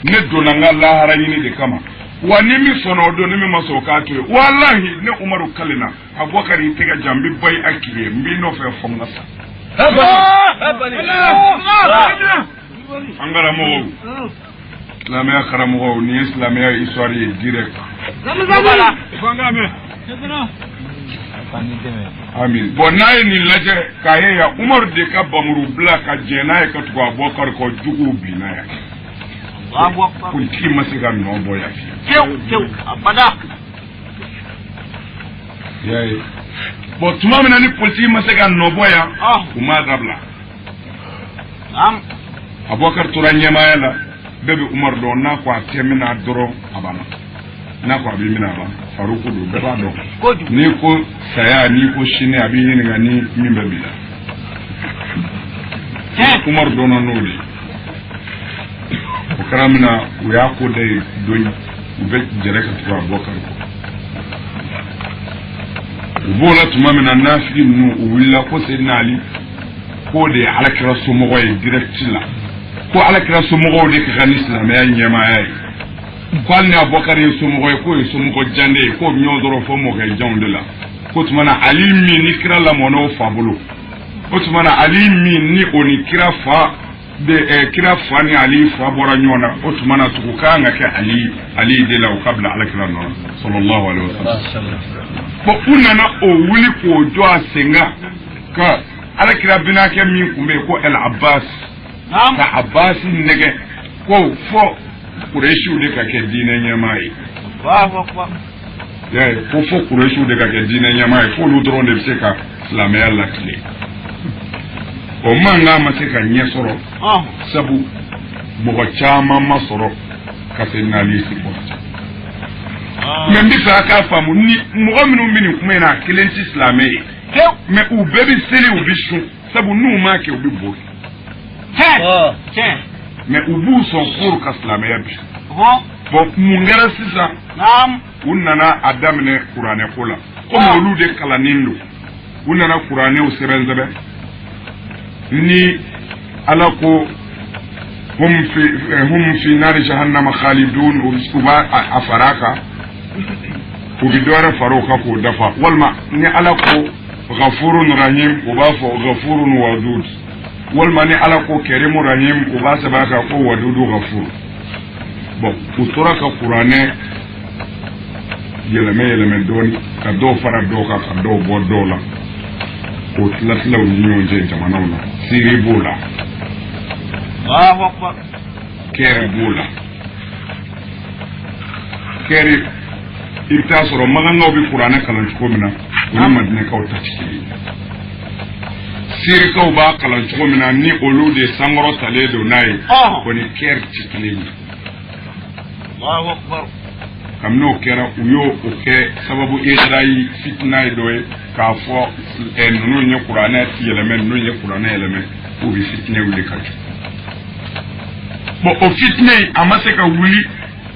ne donna n ka lahara ɲini de kama wa ni min sɔnna o don ni min ma sɔn k'a to ye walahi ne Umaru kalina Abubakar y'i tɛgɛ jan n bɛ ba a k'i ye n b'i nɔfɛ fɔ n ka sa an karamɔgɔw silamɛya karamɔgɔw nin ye silamɛya histoire ye direct amin bon n'a ye nin lajɛ k'a ye yan Umaru de ka bamuru bila ka jɛn n'a ye ka tugu Abubakar kɔ juguw binna yan politiki ma se ka nɔ bɔ yan
tew abada
yaye bon tuma min na ni politiki ma se ka nɔ bɔ yan u m'a dabila Abubakar tora ɲɛmaaya la bɛɛ bɛ Umaru dɔn n'a ko a tɛ mina dɔrɔn a banna n'a ko a bɛ mina a ban Faruku don bɛɛ b'a dɔn n'i ko saya n'i ko sini a b'i ɲininka ni min bɛ bi la Umaru dɔnna n'o de o kɛra min na u y'a ko da ye don u bɛ jɛrɛ ka tugu Abubakar kɔ u b'o la tuma min na nafigi ninnu u wulila ko Seydina Ali k'o de ye Alakira somɔgɔ ye direct la ko Alakira somɔgɔw de ka kan ni silamɛya ɲɛmaaya ye ko hali ni Abubakar ye somɔgɔ ye k'o ye somɔgɔ jande ye k'o ɲɔgɔn dɔrɔn fɔ mɔkɛ janw de la ko tuma na Ali min ni kira lamɔna o fa bolo o tuma na Ali min ni o ni kira fa ni Ali fa bɔra ɲɔgɔn na o tuma na tugu kan ka kɛ Ali de la o ka bila Alakira nɔ sallallahu alaihi wasallam bon u nana o wuli k'o jɔ a sen kan ka Alakira binakɛ min tun bɛ yen ko El Abbas ka Abbas nɛgɛ ko fɔ Kureishiw de ka kɛ diinɛ ɲɛmaa ye ko fɔ Kureishiw de ka kɛ diinɛ ɲɛmaa ye f'olu dɔrɔn de bɛ se ka silamɛya lakile o mankan ma se ka ɲɛ sɔrɔ sabu mɔgɔ caman ma sɔrɔ ka se nali sigi mɛ n bɛ fɛ a k'a faamu ni mɔgɔ minnu bɛ nin kuma in na a kelen tɛ silamɛ ye mɛ u bɛɛ bɛ seli u bɛ sun sabu n'u m'a kɛ u bɛ bori mɛ u b'u sɔn k'olu ka silamɛya bi bon mun kɛra sisan u nana a daminɛ kuranɛ ko la komi olu de kalannen don u nana kuranɛw sɛbɛn ni Ala ko hum fi nari jahannama khalidun u b'a a fara kan u bɛ dɔ wɛrɛ fara o kan k'o dafa walima ni Ala ko ghafurun rahim u b'a fɔ ghafurun wadud walima ni Ala ko karimu rahim u b'a sɛbɛn kan ko wadudu ghafur bon u tora ka kuranɛ yɛlɛmɛ dɔɔni ka dɔw fara dɔw kan ka dɔw bɔ dɔw la k'o tilaw ni ɲɔgɔn cɛ jamanaw na siri b'o la kɛri b'o la kɛri i bɛ taa sɔrɔ magankaw bɛ kuranɛ kalan cogo min na o ni madinɛkaw ta tɛ kelen ye sirikaw b'a kalan cogo min na ni olu de sankɔrɔ talen don n'a ye o ni kɛri tɛ kelen ye kabini o kɛra u y'o kɛ sababu Israɛli fitina ye dɔ ye k'a fɔ ninnu ye kuranɛ yɛlɛmɛ ninnu ye kuranɛ yɛlɛmɛ u bɛ fitinɛ wuli ka jɔ bon o fitinɛ in a ma se ka wuli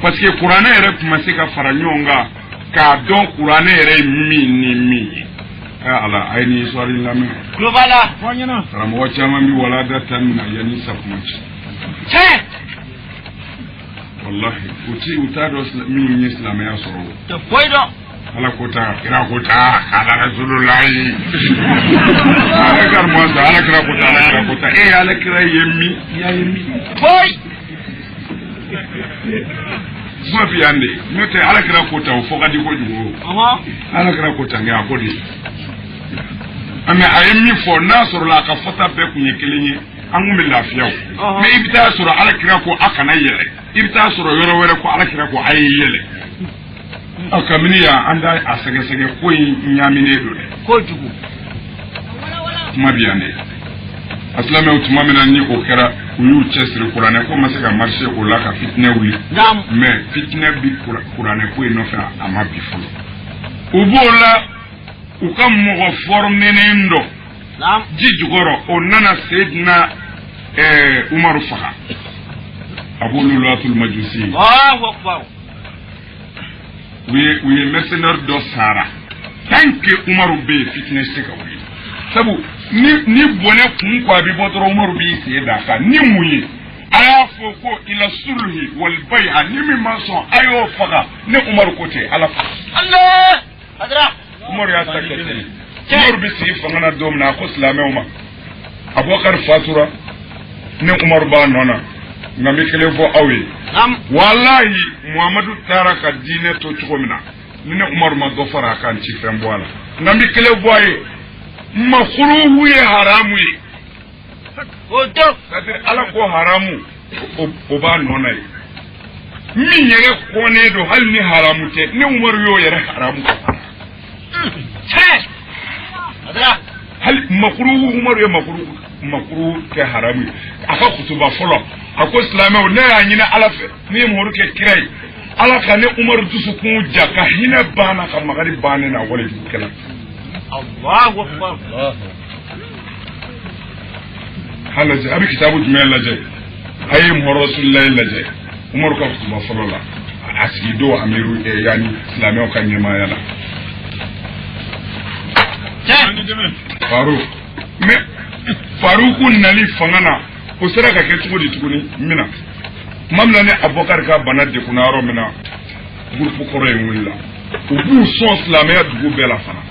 parce que kuranɛ yɛrɛ tun ma se ka fara ɲɔgɔn kan k'a dɔn kuranɛ yɛrɛ ye min ni min ye Ala a ye nin histoire in lamɛn karamɔgɔ caman bɛ walada tan min na yanni sakuma cɛ wallahi u t'a dɔn min ye silamɛya sɔrɔ Ala ko ta kira ko ta ala rasulullahi ala karmo sa ala kira ko ta ala kira yemi ya yemi boy so bi ande note ala kira ko ta fo kadi ko jugo ala kira ko ta nga ko di ame ayemi fo nasoro la ka fota be ku nyekelenye angu mi lafiyaw me ibita soro ala kira ko akana yele ibita soro yoro were ko ala kira ko ayi yele akaminiya anda asege ko nyamine do ko jugu mabiyande aslame utuma mina ni ko kera uyu chesri qur'ane ko masaka marché ko la ka fitne wuli mais fitne bi qur'ane ko no fa ama bi fulu ubola u ka mɔgɔ formenen dɔ ji jukɔrɔ o nana Seydina Umaru faga Abu Lulatul Majusi u ye mercenaire dɔ sara tant que Umaru bɛ yen fitinɛ tɛ se ka wuli sabu ni bɔnɛ kun ko a bɛ bɔ dɔrɔn Umaru b'i sen d'a kan ni mun ye a y'a fɔ ko ila sulhi wal bay'a ni min ma sɔn a y'o faga ne Umaru ko tɛ ala fa Umaru y'a ta kɛ ten Umaru bɛ sigi fanga na don min na a ko silamɛw ma Abubakar fatura ne Umaru b'a nɔ na nka n bɛ kelen fɔ aw ye walahi Muhamadu taara ka diinɛ to cogo min na ni ne Umaru ma dɔ fara a kan ci fɛn bɔ a la nka n bɛ kelen fɔ a ye makruhu ye haramu ye c'est-à-dire ala ko haramu o b'a nɔ na ye min yɛrɛ kɔnnen don hali ni haramu tɛ ne Umaru y'o yɛrɛ haramu ka fara hali makruhu Umaru ye makruhu kɛ haramu ye a ka kutuba fɔlɔ a ko silamɛw ne y'a ɲini ala fɛ ni ye Umaru kɛ kira ye ala ka ne Umaru dusukun ja ka hinɛ banna ka magari banne na wale jugu kɛla Allahu akbar halaje abi kitabu jumɛn lajɛ a ye Muhammadu Rasulullahi lajɛ Umaru ka kutuba fɔlɔ la a sigi don amiru yani silamɛw ka ɲɛmaaya la Faruku nali fanga na o sera ka kɛ cogo di tuguni mina mamla ne Abubakar ka bana de kuna yɔrɔ min na groupe kɔrɔ in wulila u b'u sɔn silamɛya dugu bɛɛ la fana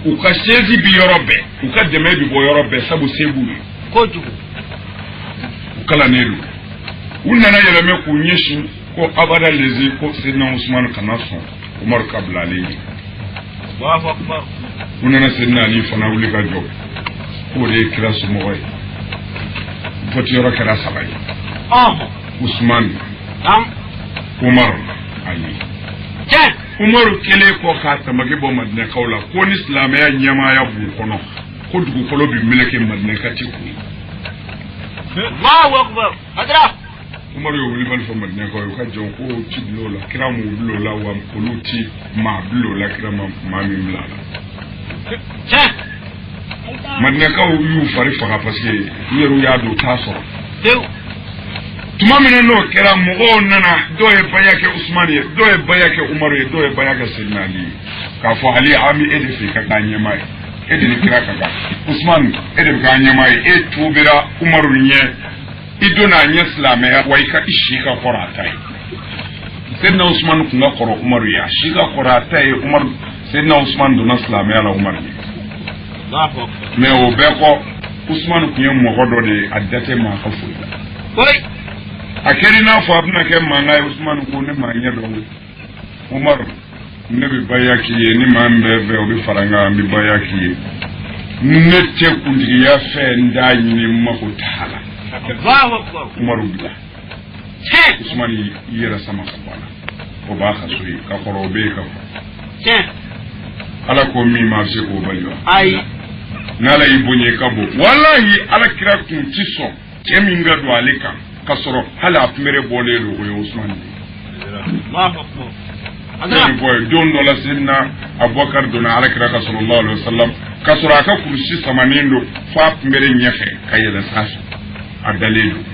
u ka chaise bi yɔrɔ bɛɛ u ka dɛmɛ bi bɔ yɔrɔ bɛɛ sabu se b'u ye kojugu u kalannen don u nana yɛlɛmɛ k'u ɲɛsin ko abada lezi ko Seydina Usman kana sɔn Umaru ka bilalen ye u nana Seydina Ali fana wuli ka jɔ k'o de ye kira somɔgɔ ye vote yɔrɔ kɛra 3 ye Usman Umar Ali Umaru kelen kɔ k'a tamaki bɔ Madinɛkaw la ko ni silamɛya ɲɛmaaya b'u kɔnɔ ko dugukolo bi meleke Madinɛka ti kun Allahu akbar hadra Umaru ye wuli bali fɔ Madinɛkaw ye u ka jɔn ko ci bilo la kira mu bilo la wa olu ti maa bilo la kira maa min bila la Madinɛkaw y'u fari faga parce que yɛrɛ y'a don t'a sɔrɔ tuma min n'o kɛra mɔgɔw nana dɔw ye baya kɛ Usman ye dɔw ye baya kɛ Umaru ye dɔw ye baya kɛ Seydina Ali ye k'a fɔ Ali an bɛ e de fɛ ka k'a ɲɛmaa ye e de ni kira ka kan Usman e de bɛ k'a ɲɛmaa ye e tuubira Umaru ɲɛ i donna a ɲɛ silamɛya wa i ka i si ka kɔrɔ a ta ye Seydina Usman tun ka kɔrɔ Umaru ye a si ka kɔrɔ a ta ye Umaru Seydina Usman donna silamɛya la Umaru ye mais o bɛɛ kɔ Usman tun ye mɔgɔ dɔ de ye a date maa ka foyi la a kɛra i n'a fɔ a bɛna kɛ mankan ye Usman ko ne maa ɲɛ dɔn Umaru ne bɛ baya k'i ye ni maa min bɛ fɛ o bɛ fara n kan an bɛ baya k'i ye ne tɛ kuntigiya fɛ n t'a ɲini n mago t'a la Umaru bila Usman y'i yɛrɛ sama ka bɔ a la o b'a ka so ye ka kɔrɔ o bɛ yen ka fɔ ala ko min ma se k'o bali wa ayi n'ala y'i bonya ka bɔ walahi ala kira kun ti sɔn cɛ min ka don ale kan ka sɔrɔ hali a kunbere bɔlen don o ye Usman ye don dɔ la Seydina Abubakar donna ala kira ka sallallahu alaihi wasallam ka sɔrɔ a ka kurusi samanen don fo a kunbere ɲɛfɛ ka yɛlɛ sanfɛ a dalen don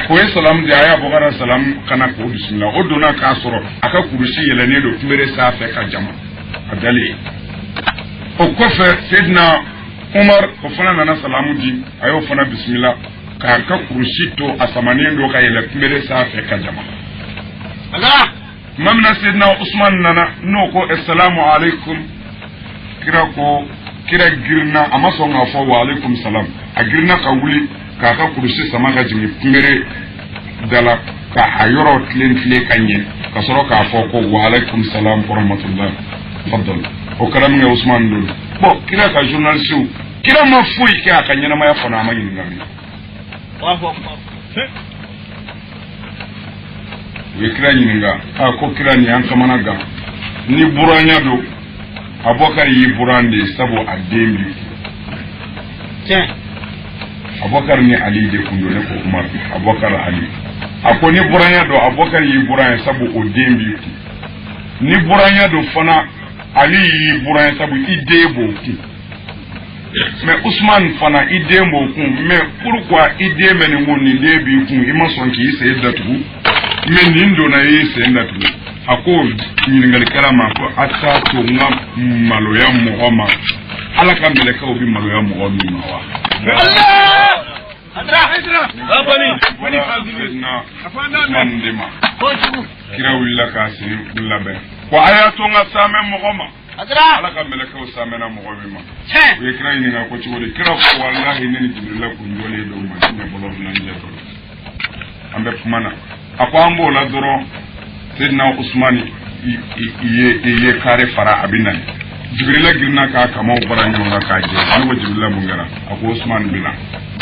o ye salamu di a ye Abubakar salamu kana k'o bisimila o donna k'a sɔrɔ a ka kurusi yɛlɛnen don kunbere sanfɛ ka jama a dalen o kɔfɛ Seydina Umar o fana nana salamu di a y'o fana bisimila k'a ka kurusi to a samanen don ka yɛlɛ kunbere sanfɛ ka jama tuma min na Seydina Usman nana n'o ko assalamu alaikum kira girinna a ma sɔn k'a fɔ wa alaikum salam a girinna ka wuli k'a ka kurusi sama ka jigin kunbere da la ka a yɔrɔ tilen ka ɲɛ ka sɔrɔ k'a fɔ ko wa alaikum salam wa rahmatullah fadal o kɛra min kɛ Usman don bon kira ka journaliste kira ma foyi kɛ a ka ɲɛnamaya fana a ma ɲininka min u ye kira ɲininka a ko kira nin an kamana gan ni buranya don Abubakar y'i buran de sabu a den bi Abubakar ni Ali de kun don ne ko Umar Abubakar Ali a ko ni buranya don Abubakar y'i buran sabu o den bi ni buranya don fana Ali buran sabu idée beaucoup. Mais Ousmane fana idée beaucoup. Mais pourquoi idée menengo ni idée beaucoup? Il m'a son qui c'est d'attou. Mais nindo na c'est d'attou. Ako nyingali kalama ko ata to ngam maloya muhoma. Ala kamele ka obi maloya muhomi mawa.
Allah! Adra!
Wani fazilna. Mandema. Kira willa kasi labe. Kwa ayato nga same muhoma.
Adra!
Ala kamele ka same na muhomi ma. We kira ni nga ko chibole kira ko wallahi ni jibrila ko njole do ma ne bolo nanje to. Ambe kumana. Akwambo la doro Sidna Usmani iye kare fara abinan Jibrila girna ka kama bara nyonga ka je anu Jibrila mungara ako Usman bila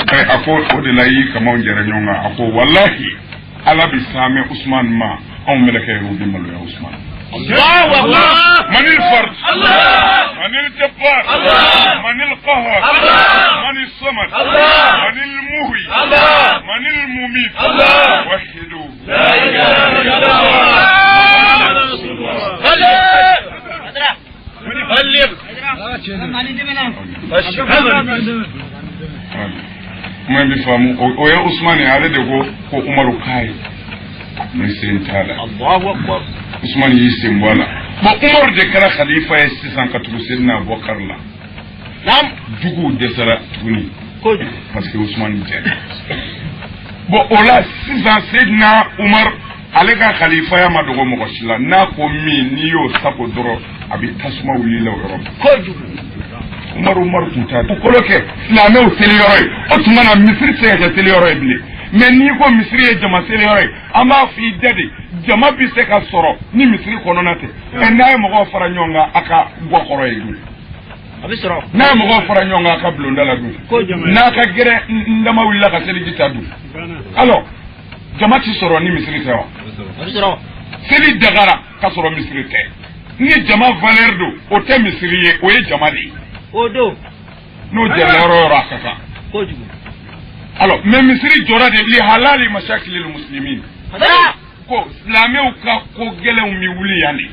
kai ako odelayi kama njere nyonga ako wallahi ala bisame Usman ma on meleke rubi malu ya Usman
Allahu Akbar
manil fard
Allah
manil jabbar
Allah
manil qahhar
Allah
manil samad
Allah
manil muhi
Allah
manil mumit
Allah
wahidu
la ilaha illallah
Moi bi famu o ya Usmane ale de ko Umaru kai ne sin tala
Allahu Akbar
Usmane yi simbola bo Umar de kara khalifa ya 680 sidna Abubakar la nam dugu de sara tuni
ko
parce que Usmane je bo ola 600 sidna Umar ale ka khalifa ya madogo mo shila na ko mi ni yo sako doro abi tasma wuli la Europe
ko
Umar tuta to koloke la me o seliore o tumana Misri se ya seliore bile mais ni ko Misri e jama seliore ama fi dede jama bi se ka soro ni Misri kono nate en nay mo go fara nyonga aka go khoro e du
abi soro
na mo go fara nyonga aka blonda la du na ka gere ndama willa ka seli jitadu alors jama ti soro ni Misri se wa
abi soro
seli dagara ka soro Misri te ni jama valeur do o te Misri e o e jama di
Odo
no jelero rakaka
ko jugu
alors mais Misri jora de li halali mashakil lil muslimin ko islameu ka ko gele mi wuli yani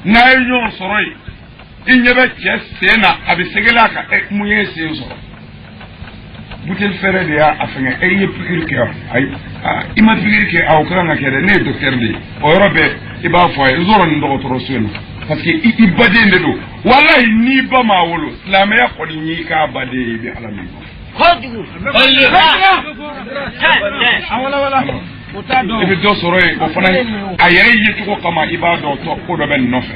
na yon soroi inyebe chesena abisegela ka mu yesi soro butel fere de ya afenga eye pikir ke ay ima pikir ke aw kana kede ne docteur di o robe iba fo e zoro ndo to rosuna parce que ibade ndedo wallahi ni ba ma wolo islamaya ko ni ka bade bi alami
ko jugu wala
utado ibi do soroy o fana ayere yitu ko kama ibado to ko do ben nofe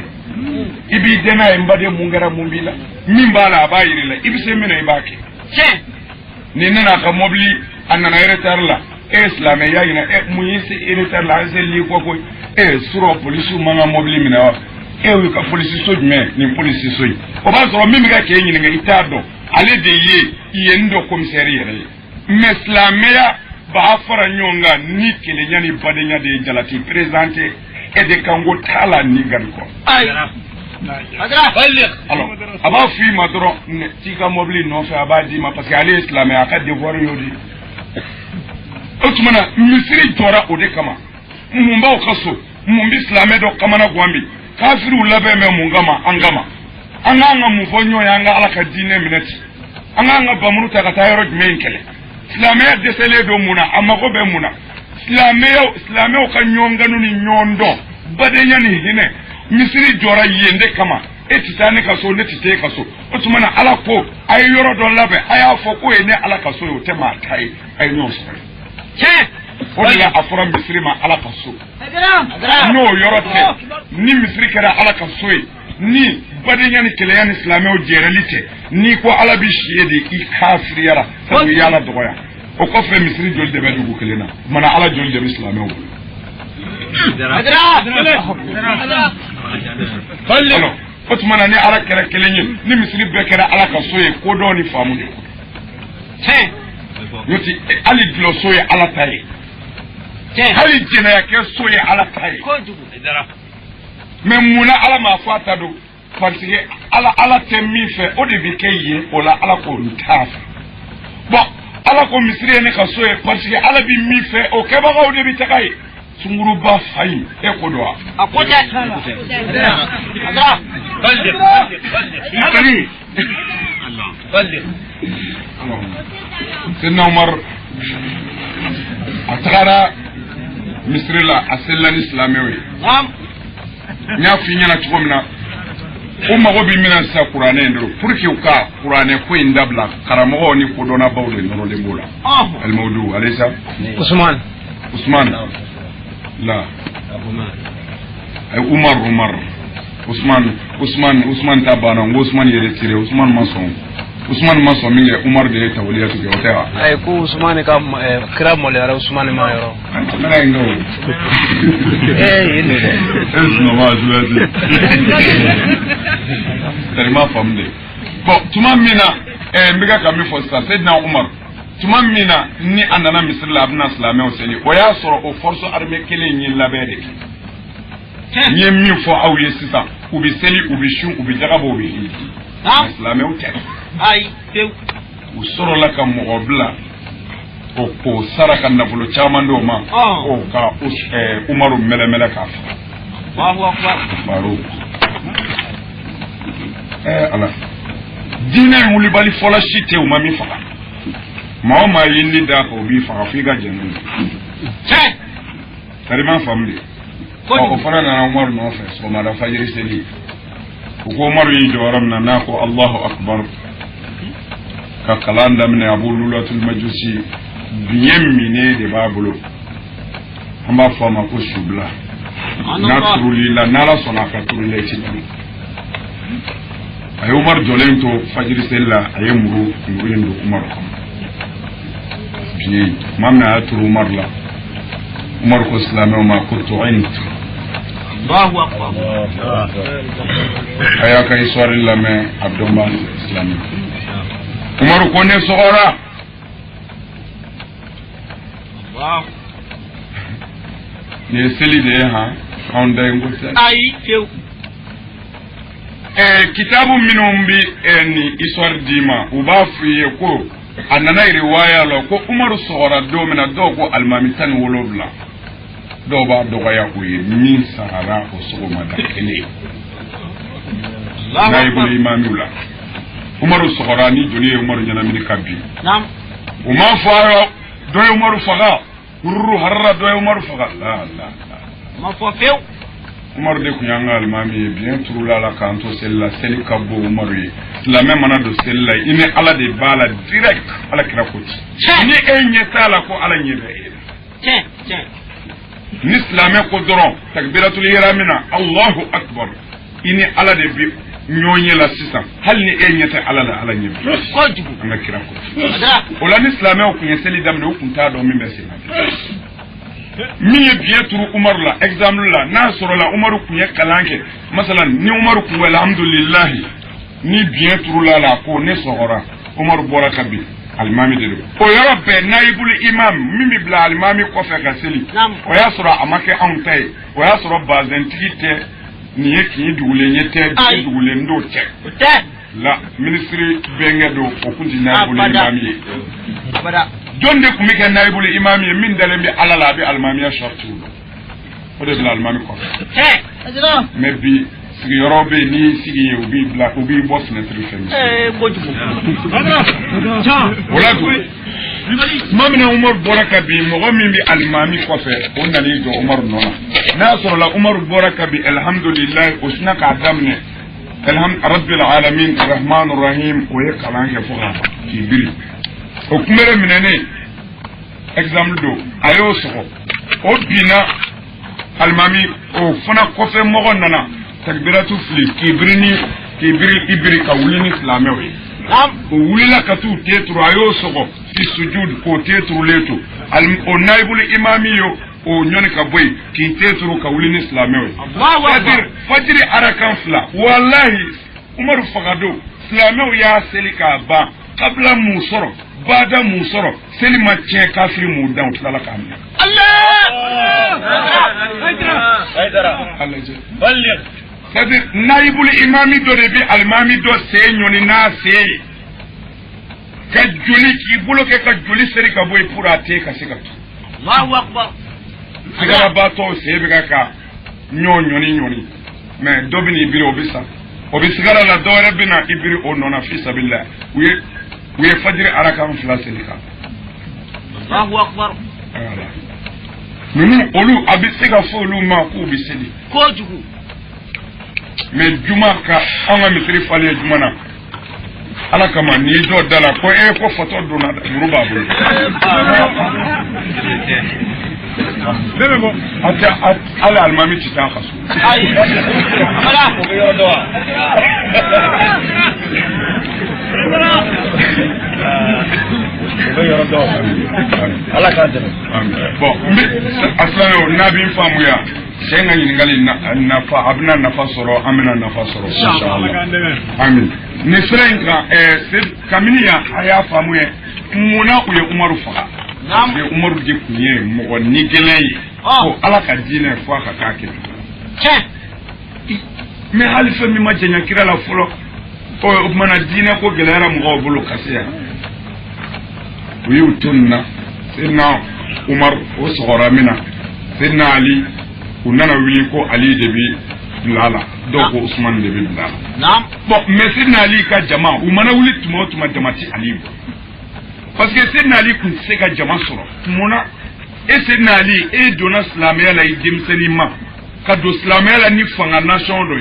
ibi dena mbade mungara mumbila mimbala bayiri la ibi se mena ibake ni nana ka mobli anana retar la islamaya ina muyisi retar la zeli ko ko suro polisu manga mobli mina wi ka police sojme ni police soyi o ba so mimi ga ke nyinga itado ale de ye ndo commissariat mais islamia ba fara nyonga ni kele nyani badenya de jalati présenter et de kango tala ni garko
ay adra balir
alors aba fi madro tika mobili no fa abadi ma parce que ale islamia ka devoir yodi otumana misri tora ode kama mumba o kaso mumbi islamia do kama na gwambi kafiru labe me mungama angama anga mufonyo yanga alaka dine minati anga bamuru ta katayro menkele islamia desele do muna amako be muna islamia ka nyonga nuni nyondo badenya ni hine misiri jora yende kama etitane kaso netite kaso otumana alako ay yoro do labe aya foko ene alaka so yo tema tai ay nyonso wala afra misri ma ala kaso no yorote ni misri kara ala kaso ni badenya ni keleyan islameo jerelite ni ko ala bi shiyede i kafiriyara sabu yala doya o ko fe misri jol de bedu kelena mana ala jol de islameo ballo otmana ni ala kere kelenye ni misri be kera ala kaso ko do ni famu de yoti ali gloso ye ala taye hali jina ya ke soye ala taye
ko jugu idara
mais muna ala ma fata do parce que ala temmi fe o de bi keye o la ala ko ntaf bon ala ko misri ne ka soye parce que ala bi mi fe o ke ba o de bi takai sunguruba fayi e ko do
akote balligh
balligh
balligh
Sayyidina Umar atara misrila asellan islamiwi
naam
nya fi nyana tukomna umma go bi mina sa qur'ane ndoro pour que ka qur'ane ko indabla karamo ni ko dona bawle no le bola al mawdu alaysa Usman la ay Umar Usman tabana Usman yele tire Usman mason mi Umar de tawliya to jota
ay ko Usman ka kira mo le ara Usman ma yoro
ay no
yele
es no ma julati tellement famde bon tuma mina mbiga kami fosta Sayyidina Umar tuma mina ni anana misr la abna islamé o seli o ya soro o force armée kele nyi labede ni mi fo awiye sisa ubi seli ubi shun ubi jagabo ubi islamé o tek
ay tew
usoro la kam obla o ko saraka nafulo chamando ma o ka Umaru mele ka
Allahu akbar
baro ala dina muli bali fola shite o mami faka ma yindi da ko bi faka figa jenu tariman family ko fara na Umar no fa so ma da fajiri seli ko Umar yi joram na ko Allahu akbar ka kalanda min Abu Lulatul Majusi biyen mine de babulo amba fama ko subla naturulila nala sona ka turule ci ay Umar jolento fajiri sella ay muru ndo Umar ko bi mamna aturu Umar ko islamé ma ko to int
Allahu akbar
aya ka histoire la mais abdomba islamé Umar ko ne sogora
wow
ne seli de ha on day ngota
ay tew
kitabu minum bi ni histoire dima uba fiye ko anana riwaya lo ko Umar sogora do mena do ko almami tan wolobla do ba do ya ko min sahara ko sogoma da kele naibul imamula Umar sogora ni joni Umar nyana min kabbi
nam
uma fayo do Umar faga urru harra do Umar faga la
ma fo few
Umar de kunyanga almami bien turula la kanto sella seli kabbo Umar yi la même mana do sella ine ala de bala direct ala kira ko ni enyeta la ko ala nyebe
tiens
ni islamé ko doron takbiratul ihramina Allahu akbar ine ala de bi nyonye la sisa hal ni enyeta ala nyebe
ko jugu
anga kira ko ola ni islamé ko nyeseli damne ko kunta do mi mbesi mi bien turu Umar la exemple la na soro la Umar ku ye kalanke masalan ni Umar ku alhamdulillah ni bien turu la ko ne sogora Umar bora kabi almami de o yara be naibul imam mimi bla almami ko fe gaseli o ya soro amake on tay o ya soro bazen tigite ni yeki dugule nyete dugule ndo tek la ministry bengedo o kunti naibul imami
bada
jonde kumike naibul imami min dalembi alala bi almamiya shartu o de almami ko
ajira
maybe sigi yorobe ni sigi ubi black ubi boss na trifen
bojugo
wala ko mamina Umar boraka bi mo min bi almami ko fe on nani do Umar nona na soro la Umar boraka bi alhamdulillah usna ka damne rabbil alamin rahmanur rahim o yakalan ke fuha kibiri o kumere minene exemple do ayo so o bina almami o fana ko fe mo nana takbiratu fli kibiri ibri ka wulini islamé o wulila katu tetru ayo so fi sujud ko tetru leto o naibul imamiyo o nyoni ka boy ki tetru ka wulini islamé o fajiri arakan fla wallahi Umar fagado islamé ya selika ba qabla musoro bada musoro selima tien kafiri mu dan tala kamya
Haydara balligh
c'est naibul imami do de bi almami do se nyoni na se ka joli ki bloqué ka joli seri ka boy pour até ka sikatu
Allahu akbar
sigara bato sebega ka nyoni mais dobini ibiri obisa obisigara la dore bina ibiri onona fi sabilillah we fajiri arakam flaselika
Allahu akbar
nunu olu abisiga folu ma ku bisidi
ko jugu
mais juma ka anga mitri fale juma na ala kama ni do dala ko ko photo do na muruba bulu bebe bo ata ala almami ci tan khasu
ay ala ko yo do ala ka deme
bon aslayo nabi famu ya senga ni ngali na fa abna nafa soro amina nafa soro inshallah amin ni srenka kamini ya aya famu ye muna uye umaru fa ye umaru je kunye mo ni gelay ko ala ka dine fa ka kake me halifa mi majenya kira la folo o mana dine ko gelera mo bulu kasiya ويوتنا سيدنا عمر وصغر منا سيدنا علي وننا ويكو علي دبي لالا دوكو عثمان دبي لالا
نعم
بون مي سيدنا علي كا جماعه ومنا وليت موت ما جماعتي علي parce que سيدنا علي كن سيكا جماعه سورو منا et سيدنا علي et dona islamia la idim selima kado islamia la ni fanga nation do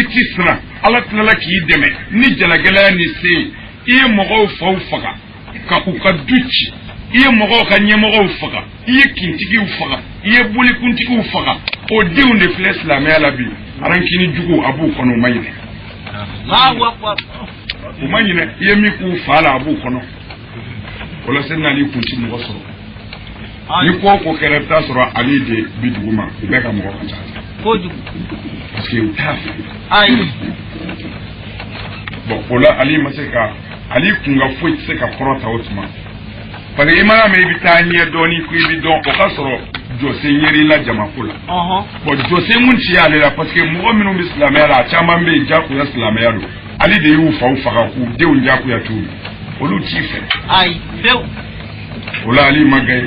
itisra ala tala ki deme ni jalagala ni se e mo fa faga ka u ka duci iye mogo ka nyemogo faga iye kintigi faga iye boli kuntigi faga o deun de fles la me ala bi arankini jugo abu kono mayne
Allahu akbar
o mayne iye mi ku fala abu kono wala senna li kunti mo soro ni ko kereta soro ali de biduguma be ka mo ko ta
ko jugu
parce que utaf
ay
bon wala ali maseka ali kunga foi seka prota otuma parce que imana me bitani doni ku bi don o kasoro jo senyeri la jamakula bon jo se mun ci ale la parce que mo minu islam ya chama mbe jaku ya islam ya do ali de yu fa fa ku de un jaku ya tu olu ci fe
ay few
wala ali magay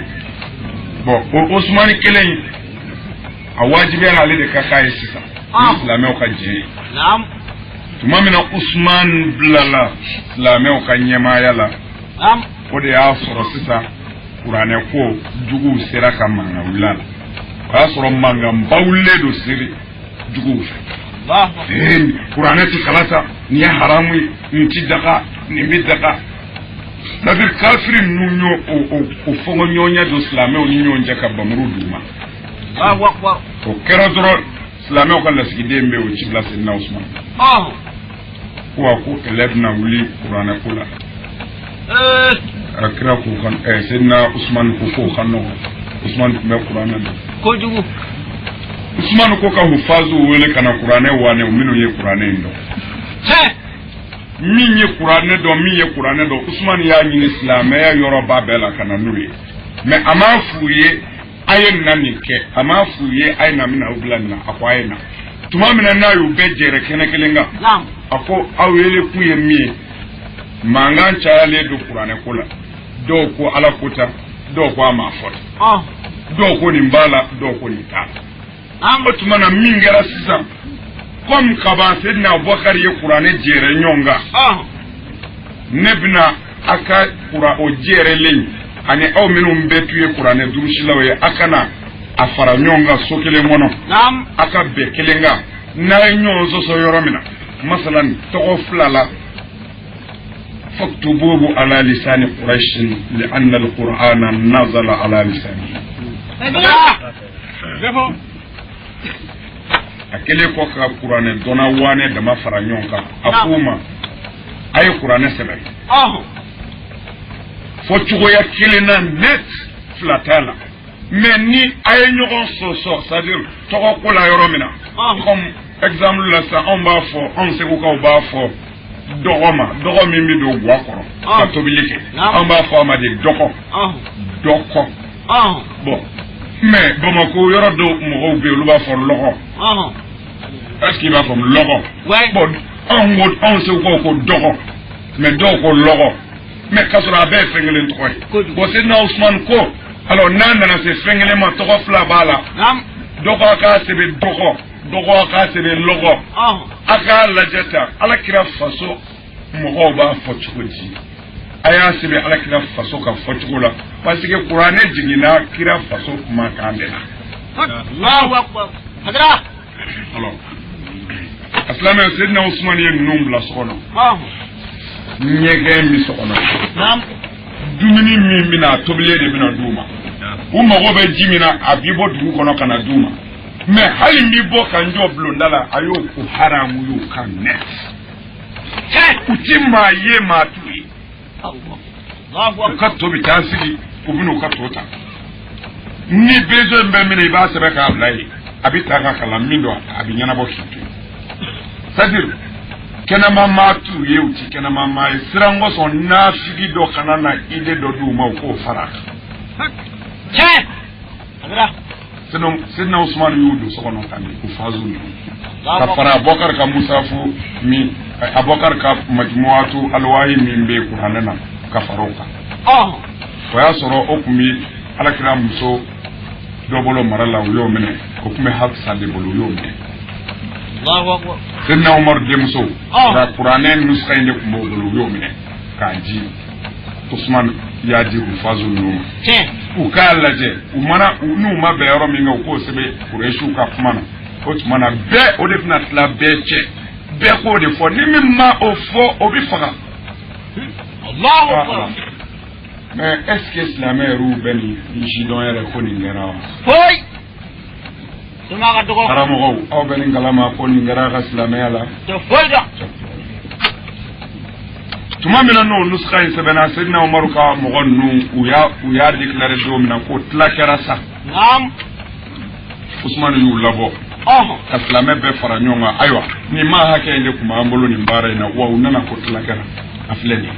bon Ousmane kelen a wajibi ali de kaka sisa islam ya ka je
naam
tuma mina Ousmane blala islam ya ka nyema ya la
naam
o de y'a sɔrɔ sisan kuranɛ ko juguw sera ka mankan wuli a la o y'a sɔrɔ mankan ba wulilen don siri juguw fɛ kuranɛ ti kala sa nin ye haramu ye nin ti daga nin bɛ daga c'est-à-dire kafiri ninnu y'o o fɔnkɔɲɔgɔnya don silamɛw ni ɲɔgɔn cɛ ka bamuru d'u ma o kɛra dɔrɔn silamɛw ka lasigiden bɛ o ci bila Seydina Ousmane ko a ko kɛlɛ bɛna wuli kuranɛ ko la akira ko kan Seydina Ousmane ko xanno Ousmane be Qur'an
ko jugu
Ousmane ko ka hufazu wele kana Qur'an wane minu ye Qur'an ndo min ye Qur'an do Ousmane ya ni islam ya Yoruba bela kana nuye mais ama fuye ayen nani ke ama fuye ayna mina ublanna akwayena tuma mina na yu bejere kenekelenga ako awele kuye mi mangan chale do Qur'an ko la do ko ala kota do ko ama fota do ko ni mbala do ko ni ta ambatuma na mingera sisa comme kaba Seydina Abubakar ye Qur'an jere nyonga nebna aka Qur'an o jere len ani aw minum betu ye Qur'an durusilawe akana afara nyonga sokele mono aka be kelenga na nyonzo so yoromina masalan to flala فاكتبوه على لسان قريش لأن القرآن نزل على لسانه akele ko ka Qur'an dona wane da mafaranyonka akuma ay Qur'an sebe fo tugo ya kilena net flatala mais ay ñogon so c'est-à-dire to ko la yoromina comme exemple la sa on ba fo on se ko ka ba fo dogo mi do gwa koro ka tobilike on ba fo ma de doko bon mais Bamako yoro do mo be lu ba fo logo est-ce qu'il va comme logo bon on se ko dogo mais do ko logo mais kasura be fengelen toy bo Seydina Ousmane ko alors nan nana se fengele ma toko fla bala
nam
doko ka se be doko ka se be logo aka lajeta ala kira faso mo ba fochuji aya se be ala kira faso ka fochula parce que qur'ane jigina kira faso ma kandela
Allahu akbar hadra
alors aslama sayyidina usman yen numbla sono nyege mi sono
nam
dumini mi mina tobliye de bina duma umma go be jimina abibo dugu kono kana duma me hali mi bo kan jo blondala ayo ku haramu yo kan net utimma ye matui Allahu akbar to bi tasigi ku binu ka tota ni bezo mbe mine ba se be ka ablai abita ka kala mindo abinyana bo kitu c'est-à-dire kena mama tu ye uti kena mama sirango son nafigi do kana na ide do duma ko fara
hadra
sidna Usman yudu sokono kandi ku fazul ka fara Abubakar ka Musafu mi Abubakar ka majmuatu alwahi min be Qur'anana ka faroka ko ya soro okumi alakira muso dobolo marala yo mene okume haksa de bolo yo mene
Allahu akbar
sidna Umar de muso da Qur'anen nuskainde ko bolo yo mene kanji Usman ya ji ku fazul no ukalaje umana nu ma be yoro mi ngako sebe kureshu ka kumana o tumana be o de fina tla beche be ko de fo ni mimma o fo o bi faga
Allahu akbar
mais est-ce que islameru beni jidon yere ko ni ngara
hoy tuma ga dogo
karamo o beni ngalama ko ni ngara ga islamela
to foida
tuma mina no nuskha sebena sidna Umar ka mugonnu uya declarer do mina ko tlakera sa
nam
Usman yu labo aslame be faranyonga aywa ni ma hake inde kuma ambolo ni mbara ina wa unana ko tlakera afleni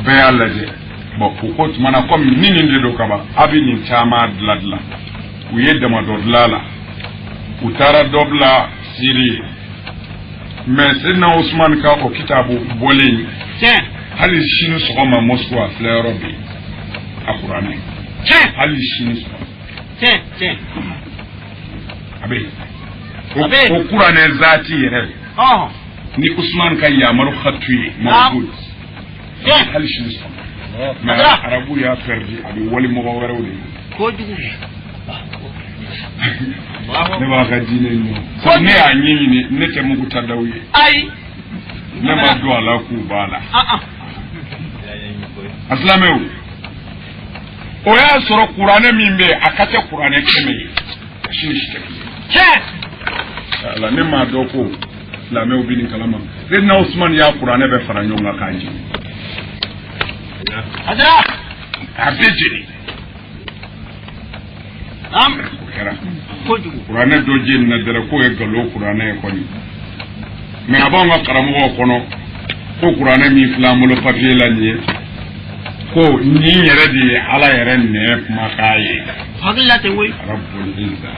be alaje bo ko tuma comme nini ndedo kaba abini chama dladla uyedda ma dodlala utara dobla siri mais sidna Usman ka o kitabu boleni hali shinu sogoma Moscow flerobi akurane hali shinu abe o kurane zati yere ni Usman ka yamaru khatwi mawjud hali shinu ma arabu ya perdi abi wali mo warawde
ko dugu
ne ba ka dine no so ne anyi ni ne te mu kutadawi
ai
ne ma do ala ku bala aslamew o ya soro qur'ane mimbe akate qur'ane keme shini shite ala ne ma do ko islamew bini kalama redna Usman ya qur'ane be faranyonga kanji
hadra
abejini
am
kera
kojugu
qur'ane do jin na dara ko e galo qur'ane ko ni me abonga karamo kono ko qur'ane mi flamulo papier la ni ko ni yere di ala yere ne makaye
hagilla te woy
rabbul izza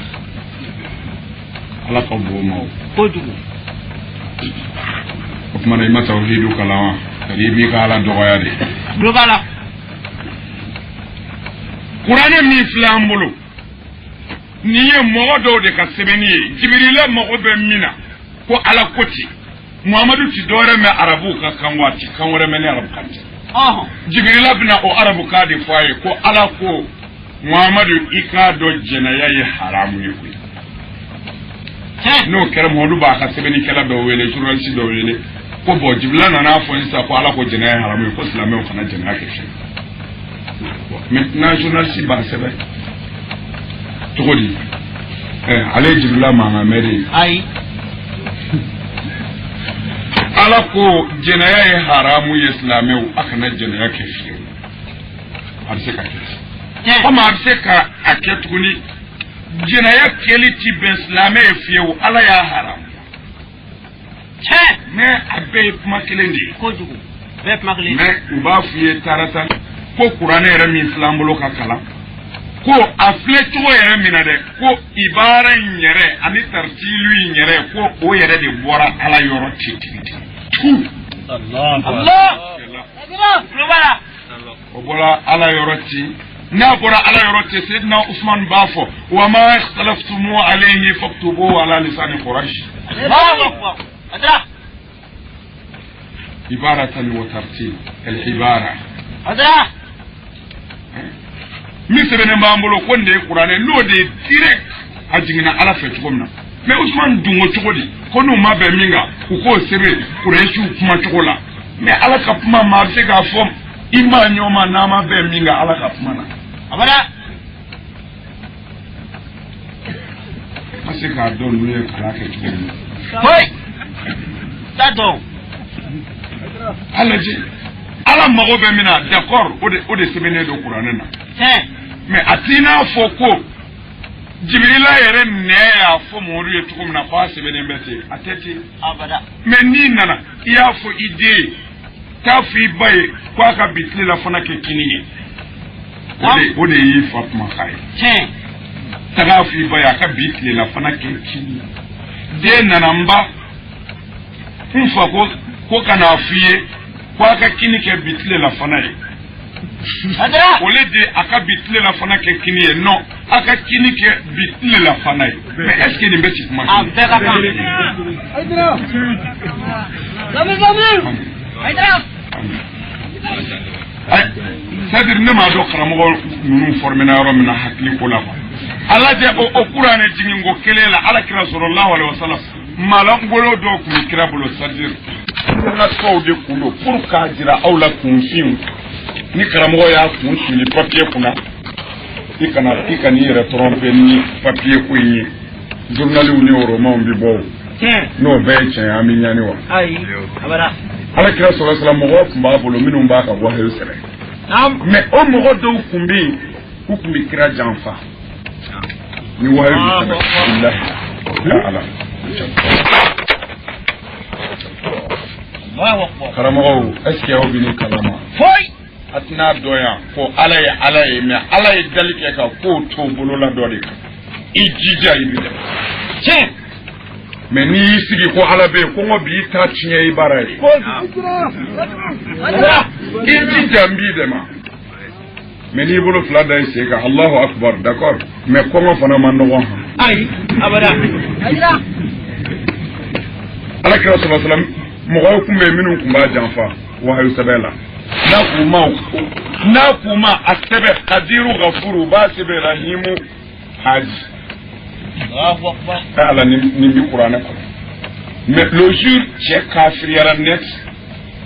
ala ko bo mo
kojugu
ko man ma tawhidu kalama ribi kala do yade
do bala
qur'ane mi flamulo niye mogo do de ka sebeni jibrila mogo be mina ko ala koti muhammadu ti dore me arabu ka kanwati kanwore me ne arabu kanti jibrila bina o arabu ka de faye ko ala ko muhammadu ika do jena yayi haramu yiku no kere modu ba ka sebeni kala be wele turan si do wele ko bo jibrila na na fo insa ko ala ko jena yayi haramu ko islamé o kana jena ke shi maintenant journaliste ba sebe togodi ale jibrila ma meri
ai
ala ko jenaya ye haramu islame o akana jenaya ke fiyo arse ka ke kama arse ka aketuni jenaya keliti be islame e fiyo ala ya haramu me abe makelendi
ko jugu be makelendi
me uba fiye tarata ko qur'ane re mi islambulo ka kala ko afle to yere mina de ko ibara nyere ani tartilu nyere ko o yere de bora ala yoro titi Allah
Allah
وبولا على يرتي نابورا على يرتي سيدنا عثمان بافو وما اختلفتموا عليه فاكتبوه على لسان قريش
الله أكبر أدرى
عبارة وترتيب العبارة
أدرى
misebe mbambulo konde Qur'an no de direct ajingina ala fe tukomna mais Ousmane dungo tugodi kono mabe minga ko sebe Quraysh kuma tugola mais ala kapuma ma se ga fom ima nyoma na mabe minga ala kapuma na
abada
ase ka don le ala ke tukomna
hoy tado
alaji ala mago be mina d'accord ode sebene do Qur'an na mais atina foko Jibrila yere ne ya fo moru ye tukum na kwa sebene mbete ateti
abada
mais ni nana ya fo ide ta fi baye kwa ka bitli la fona ke kiniye ode yi Fatma khay ta fi baye ka bitli la fona ke kiniye de nana mba unfa ko kana fiye kwa ka kini ke bitli la fona ye
adra
ole de aka bitle la fana ke kiniye non aka kini ke bitle la fana mais est-ce que ni mbeti kuma
adra adra
c'est-à-dire ne ma do karamo nunu formé na ro mina hakli ko la Allah de o Qur'an e jingo kelela ala kira sallallahu alaihi wasallam malangolo do ku kira bolo c'est-à-dire na ko de kulo pour ka jira aula kun fin ni karamɔgɔ y'a kun suli papier kunna i kana i yɛrɛ tromper ni papier ko in ye journaliw ni romanw bi bɔ n'o bɛɛ ye tiɲɛ an bɛ ɲani wa
ayi abada
ala kira sallallahu alaihi wasallam mɔgɔw tun b'a bolo minnu b'a ka wahayu sɛbɛn mais o mɔgɔ dɔw tun bɛ yen u tun bɛ kira janfa ni wahayu bi sɛbɛn bilahi ala karamɔgɔw est ce que aw bɛ ni kalama
foyi
atina doya ko ala ye mais ala ye dalike ka ko to bolo la do de i jija i bi tiens mais ni sigi ko ala be ko ngo bi ta tiɲɛ i bara ye i jija mbi de ma mais ni bolo fila da se ka Allahu akbar d'accord mais ko ngo fana man no
ay abada
ala kira sallallahu alaihi wasallam mo ko kumbe minun kumba janfa wa hayu sabela nakuma asebe qadiru ghafuru basebe rahimu haji
Allahu akbar
ala ni bi Qur'an ko mais le jour che kafir yara net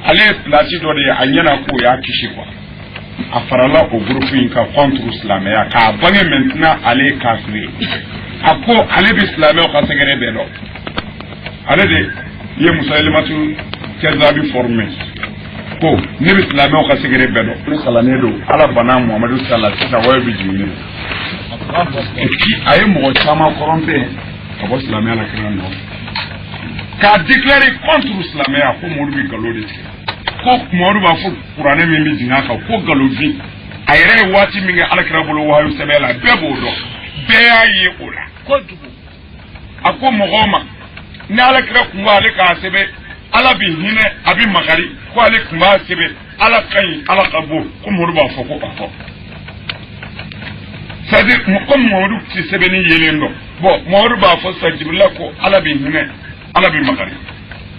ale place do de anyana ko ya kishi quoi afarala au groupe inka contre islam ya ka bange maintenant ale kafir ako ale bi islam ko segere be do ale de ye musailimatu kazabi formé ko ne bi silamɛw ka segere bɛɛ dɔn ne salanen don ala bana Muhamadu sala sisan wa bi jigin a ye mɔgɔ caman kɔrɔnfɛ ka bɔ silamɛya la kira nɔ k'a déclarer contre silamɛya ko mɔdu bi nkalon de tigɛ ko mɔdu b'a fɔ kuranɛ min bi jigin a kan ko nkalonfin a yɛrɛ ye waati min kɛ ala kira bolo wahayu sɛbɛn la bɛɛ b'o dɔn bɛɛ y'a ye o la a ko mɔgɔw ma ni ala kira kun b'ale k'a sɛbɛn ala bi hinɛ a bi makari ko ale kun b'a sɛbɛn ala ka ɲi ala ka bɔ ko mɔdu b'a fɔ ko ka fɔ c'est-à-dire comme mɔdu ti sɛbɛnni yelen dɔn bon mɔdu b'a fɔ sa Jibrila ko ala bi hinɛ ala bi makari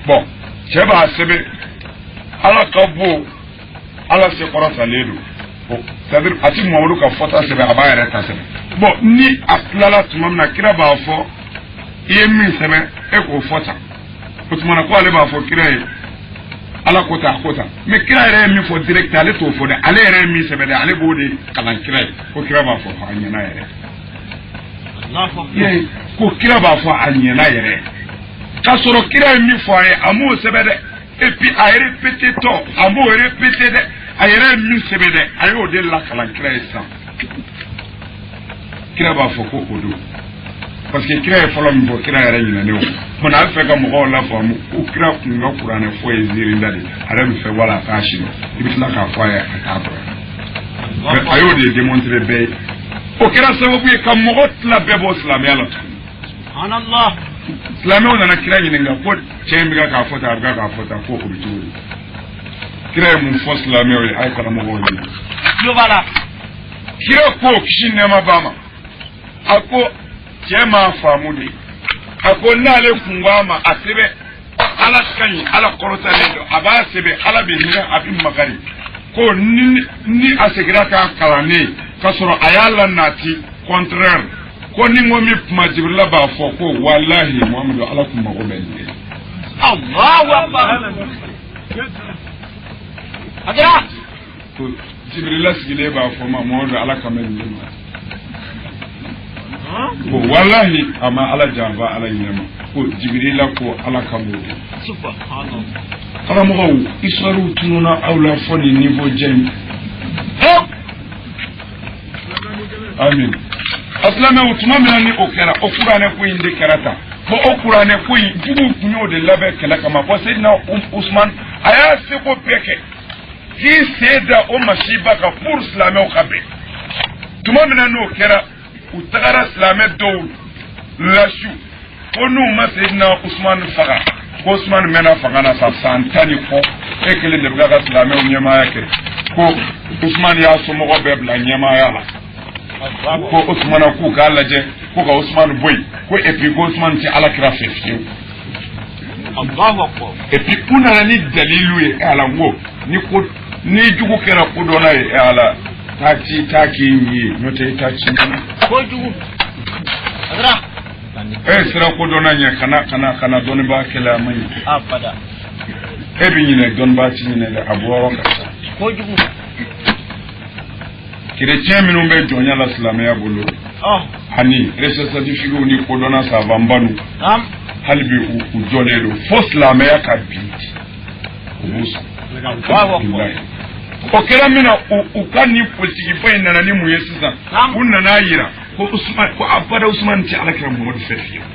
bon cɛ b'a sɛbɛn ala ka bɔ ala se kɔrɔtalen don bon c'est-à-dire a ti mɔdu ka fɔta sɛbɛn a b'a yɛrɛ ta sɛbɛn bon ni a tilala tuma min na kira b'a fɔ i ye min sɛbɛn e k'o fɔ tan o tuma na ko ale b'a fɔ kira ye ala ko ta mais kira yɛrɛ ye min fɔ direct ale t'o fɔ dɛ ale yɛrɛ ye min sɛbɛn dɛ ale b'o de kalan kira ye ko kira b'a fɔ a ɲɛna yɛrɛ ko kira b'a fɔ a ɲɛna yɛrɛ k'a sɔrɔ kira ye min fɔ a ye a m'o sɛbɛn dɛ et puis a yɛrɛ répété tɔ a m'o répété dɛ a yɛrɛ ye min sɛbɛn dɛ a y'o de lakalan kira ye sisan kira b'a fɔ ko o don parce que kira ye fɔlɔ min fɔ kira yɛrɛ ɲinɛnen o mana a bɛ fɛ ka mɔgɔw la faamu ko kira kun ka kuranɛ fɔ ye ziirinda de ale bɛ fɛ wala a k'a si dɔn i bɛ tila k'a fɔ a ye a t'a dɔn mais a y'o de démontrer bɛɛ ye o kɛra sababu ye ka mɔgɔ tila bɛɛ bɔ silamɛya la
subhanallah
silamɛw nana kira ɲininka ko cɛ in bɛ k'a fɔ tan a bɛ k'a fɔ tan ko o bɛ cogo di kira mun fo silamɛw ye ay kana mɔgɔw ye
tulo b'a la
kira ko kisi nɛma b'a ma a ko cɛ m'a faamu de a ko n'ale kun ko a ma a sɛbɛ ala ka ɲi ala kɔrɔtalen don a b'a sɛbɛ ala bɛ hinɛ a bɛ makari ko ni a seginna k'a kalannen k'a sɔrɔ a y'a la nati contraire ko ni n ko min kuma Jibrila b'a fɔ ko walahi Muhamadu ala kun mago bɛ nin de.
Allahu akbar. Adra.
Jibrila sigilen b'a fɔ ma Muhamadu ala kan bɛ nin de ma. Ko walahi a ma ala janfa ala ɲinɛ ma ko Jibrila ko ala kan b'o de.
Subhanallah.
Karamɔgɔw histoire tununa aw la fɔ nin niveau jɛn. Amin. Asilame tuma min ni o kɛra o kuranɛ ko in de kɛra tan ko o kuranɛ ko in jugu kun y'o de labɛn kɛlɛ kama ko Seydina Usman a y'a seko bɛɛ kɛ k'i sen da o masiba kan pour silamɛw ka bɛn tuma min n'o kɛra u tagara silamɛ dɔw lasu ko n'u ma Seydina Usman faga ko Usman mɛnna fanga na sa san 10 ni kɔ e kelen de bɛ ka silamɛw ɲɛmaaya kɛ ko Usman y'a somɔgɔ bɛɛ bila ɲɛmaaya la. Ko Usman ku k'a lajɛ ko ka Usman boyi ko et puis ko Usman ti ala kira fɛ fiyewu.
Allahu akbar.
Et puis u nana ni dalilu ye ala ngo ni jugu kɛra ko dɔnna ye ala ta k'i ye n'o tɛ ta ci.
Ko jugu. Adra.
Sira ko dɔnna ɲɛ kana dɔnnibaa kɛlɛ a man ɲi.
Abada.
E bɛ ɲinɛ dɔnnibaa ti ɲinɛ dɛ a bɔ yɔrɔ ka ca.
Ko jugu.
Chrétien minnu bɛ jɔnya la silamɛya bolo ani recherche ni kodɔnna savanbanu hali bi u jɔlen don fo silamɛya ka bi u b'u sɔn o kɛra min na u ka ni politikiba in nana ni mun ye sisan u nana yira ko Usman ko abada Usman ti alakira Muhammadu fɛ fiyewu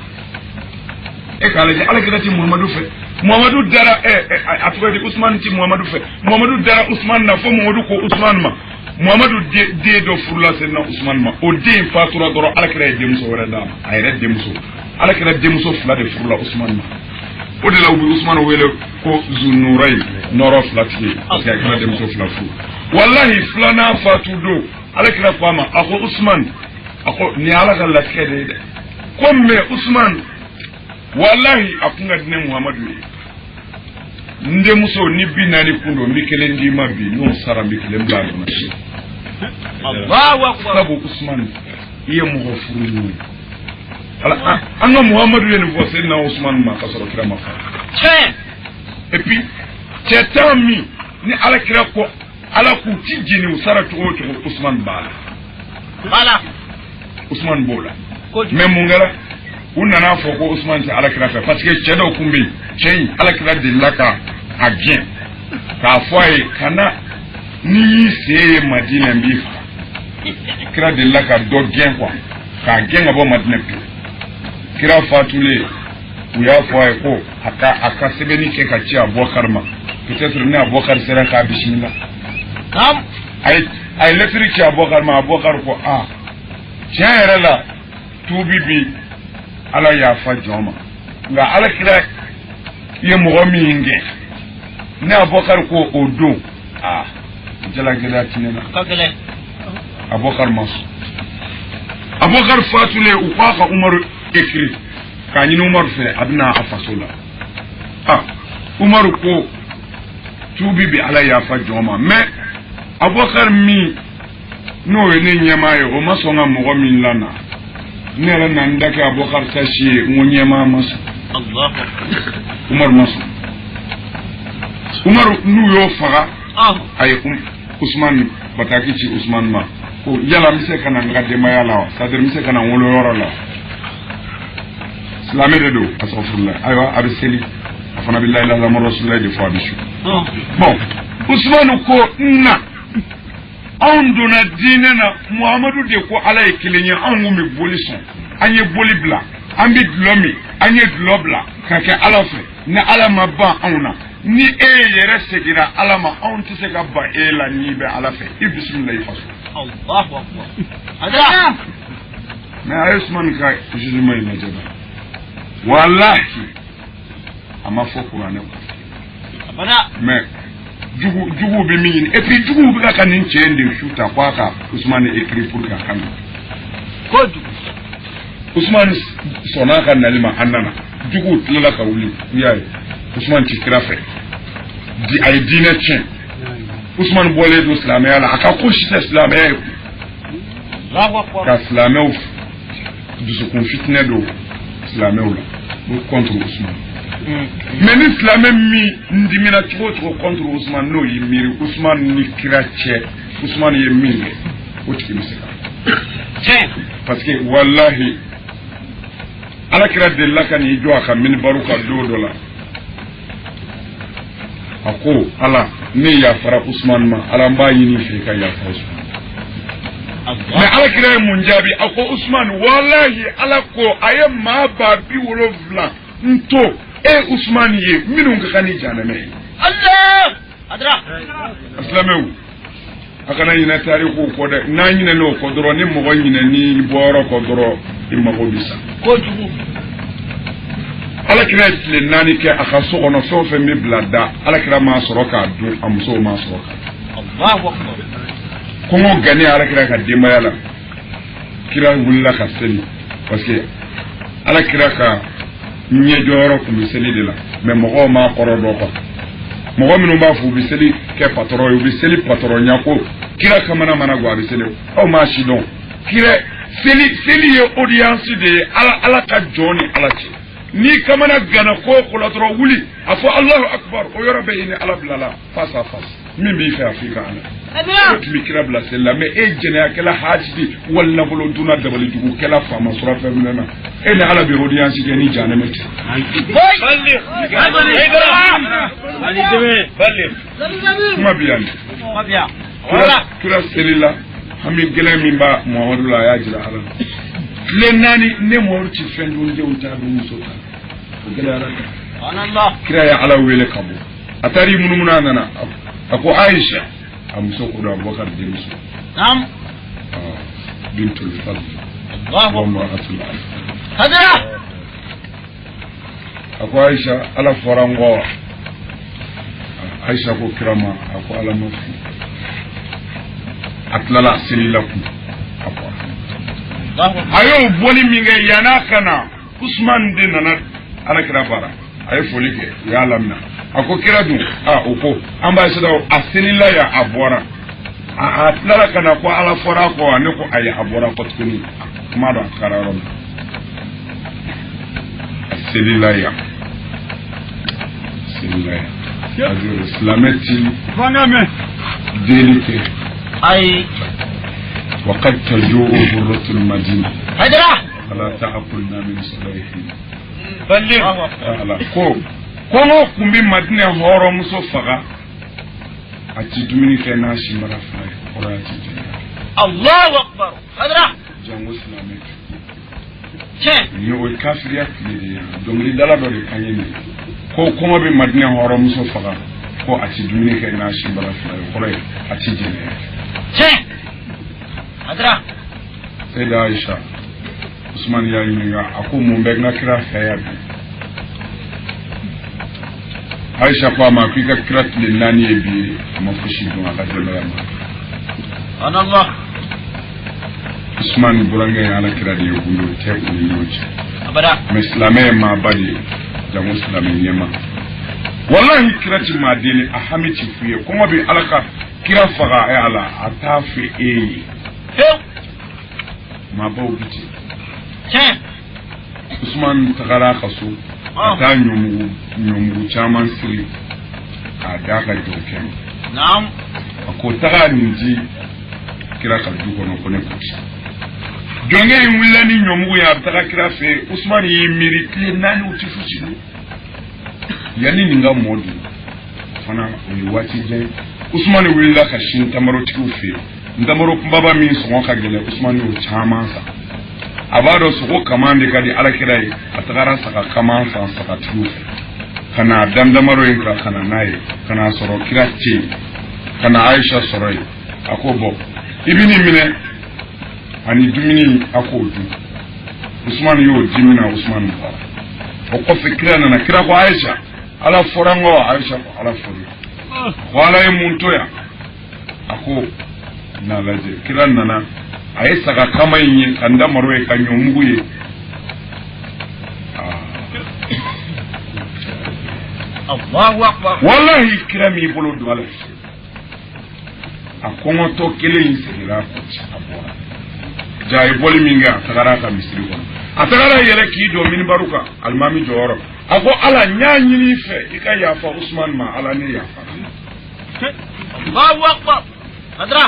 e k'a lajɛ alakira ti Muhammadu fɛ Muhammadu dara a tɔgɔ di Usman ti Muhammadu fɛ Muhammadu dara Usman na fo Muhammadu ko Usman ma Muhammadu den dɔ furula Seydina Usman ma o den fatura dɔrɔn alakira ye denmuso wɛrɛ d'a ma a yɛrɛ denmuso alakira denmuso 2 de furula Usman ma o de la u bɛ Usman wele ko Zunurayi nɔrɔ 2 tigi parce que a kɛra denmuso 2 furu wallahi 2nan fatu don alakira ko a ma a ko Usman a ko nin ala ka latigɛ de ye dɛ ko mais Usman wallahi a kun ka di ne Muhammadu ye n denmuso ni 40 kun don n bɛ 1 d'i ma bi n'o sara n bɛ 1 bila a kɔnɔ sini.
Allahu akbar.
Sabu Usman i ye mɔgɔ furu n'o ye an ka Muhammadu ye nin fɔ Seydina Usman ma ka sɔrɔ kira ma fa. Et puis cɛ 10 min ni ala kira ko ala k'u ti jeni u sara cogo o cogo Usman b'a la.
Bala.
Usman b'o la. Mais mun kɛra u nana fɔ ko Usman tɛ ala kira fɛ parce que cɛ dɔw kun bɛ yen cɛ in ala kira delila ka a gɛn k'a fɔ a ye kana n'i y'i sen ye Madina n b'i faga kira delila ka dɔ gɛn quoi k'a gɛn ka bɔ Madina pewu kira fatulen u y'a fɔ a ye ko a ka sɛbɛnni kɛ ka ci Abubakar ma peut-être ni Abubakar sera k'a bisimila a ye lettre ci Abubakar ma Abubakar ko tiɲɛ yɛrɛ la tuubi bi ala yafa jɔn ma nka ala kira ye mɔgɔ min gɛn ne Abubakar ko o don jalagɛlɛya ti ne la Abubakar ma sɔn Abubakar fatulen u k'a ka Umaru écrit k'a ɲini Umaru fɛ a bɛna a faso la Umaru ko tuubi bi ala yafa jɔn ma mais Abubakar min n'o ye ne ɲɛmaa ye o ma sɔn ka mɔgɔ min lana ne yɛrɛ na n da kɛ Abubakar ta si ye n ko ɲɛmaa ma sɔn Umaru ma sɔn Umaru n'u y'o faga a ye Usman bataki ci Usman ma ko yala n bɛ se ka na n ka denbaya la wa c'est-à-dire n bɛ se ka na n woloyɔrɔ la silamɛ de don a sɔrɔ furu la ayiwa a bɛ seli a fana bɛ la ilaha illallah rasulullah de fɔ a bɛ su bon Usman ko na anw donna diinɛ na Muhammadu de ko ala ye kelen ye anw kun bɛ boli sɔn an ye boli bila an bɛ dulɔ min an ye dulɔ bila ka kɛ ala fɛ ni ala ma ban anw na ni e yɛrɛ seginna ala ma anw tɛ se ka ban e la n'i bɛ ala fɛ i bisimila i faso.
Allahu akbar. Adra.
mais a ye Usman ka jugement in lajɛ wallahi a ma fɔ kuranɛ kɔ mais jugu be min et puis jugu be ka nin chende shuta kwa ka Ousmane écrit pour ka kan
ko jugu
Ousmane sona kan nalima annana jugu tula ka wuli yaay Ousmane ci krafe di ay dina chen Ousmane bolé do islamé ala aka ko shi islamé ka islamé du se confitne do islamé la contre Ousmane mais l'islamé mi ndimina tiko contre Ousmane no yimiri Ousmane ni kirache Ousmane yemine o tiki miseka parce que wallahi ala kira de la kan yi jo aka min baruka do la ako ala ne ya fara Ousmane ma ala mba yini fe ka ya fara Ousmane mais ala kira mun jabi ako Ousmane wallahi ala ko ayam ma ba bi wolo vla nto Ousmane ye minun ka kani janame
Allah adra
aslamew akana yina tariku ko de na yina no ko doro ni mo yina ni boro ko doro imako bisa
ko jugu
ala kira le nani ke akaso ono so fe mi blada ala kira ma soroka du amso ma soroka
Allahu akbar
ko mo gani ala kira ka demayala kira wulla ka seli parce que ala kira ka nye joro ko miseli de la mais mo ma koro do ko mo minu ba fu biseli ke patron yu biseli patron nyako kira kamana mana gwa biseli o ma shidon kira seli ye audience de ala ka joni ala ci ni kamana gana ko la tro wuli afo Allahu akbar o yoro be ni ala blala face à face min bi fa afrika ala mi kira bla sella mais e jene akela hajidi wala bolo duna dabali dugu kala fama sura fa minana e na ala bi audience de ni jana met ma biyan kira selila hami gele min ba Muhammadu la ya jira ala le nani ne mo ci fendu jewta do musota gele ala
Allah
kira ya ala wele kabo atari munumuna nana ako Aisha amso ko do Abubakar jemisu
nam
bintul fadl
Allahu
wa ma'atul
hadra
ako Aisha ala forango Aisha ko kirama ako ala mafi atlala sililakum ako ayo boni minga yana kana Usman de nana ala kira bara ay folike ya lamna ako kira dun oko amba sada asilila ya abora atlala kana ko ala fora ko ne ko ay abora ko tukuni kuma da kararon asilila ya azur islamati
Vangame
delike
ay
وقد تجوع برة المدينة
hadra
فلا تأكلنا من صدائهم
balligh
ala ko kono kumbi madina horo muso faga ati dumini ke na shi mara fay orati
Allahu akbar hadra
jango islamic
che
ni o kafiriya kile donc li dala do de kanyeni ko komo be madina horo muso faga ko ati dumini ke na shi mara fay ore ati jene
che hadra
sai da Aisha Usman ya yi nga ako mun be na kira faya Aisha kwa ma kika kira nani ebi mafushi don akadela ya ma
Allah
Usman burange ya ala kira de yugo te ko ni yoji
abada
mislame ma badi da muslime nyema wallahi kira ti ma dele ahamiti fuye kuma bi alaka kira faga ay ala atafi ma bawo biti
che
Usman tagara kaso ta nyumu chaman siri a daga doken
nam
ko taga ninji kira ka duko no kone kuti jonge wulani nyumu ya taga kira fe Usman yi miri kle nani uti fusido yani ninga modi fana o wati je Usman willa ka shin tamaro tiku fe ndamaro baba min so ka gele Usman o chaman sa abado su ko kamande kadi ala kirai atagara saka kaman sa saka tu kana dandamaro yin kana nayi kana soro kirace kana Aisha soroi akobo ibini mine ani dumini akodu Usman yo jimina Usman ba o ko fikira na kira ko Aisha ala forango Aisha ko ala fori wala ye mun to ya ako na laje kira nana ayi saka kama yin kanda maro ye kanyo muguye
Allahu akbar
wallahi kira mi bolo do ala akongo to kele yin sira ko abora jay boli minga tagara ka misri ko atagara yele ki do min baruka almami joro ako ala nyanyi ni fe ika ya fa Usman ma ala ne ya fa
Allahu akbar adra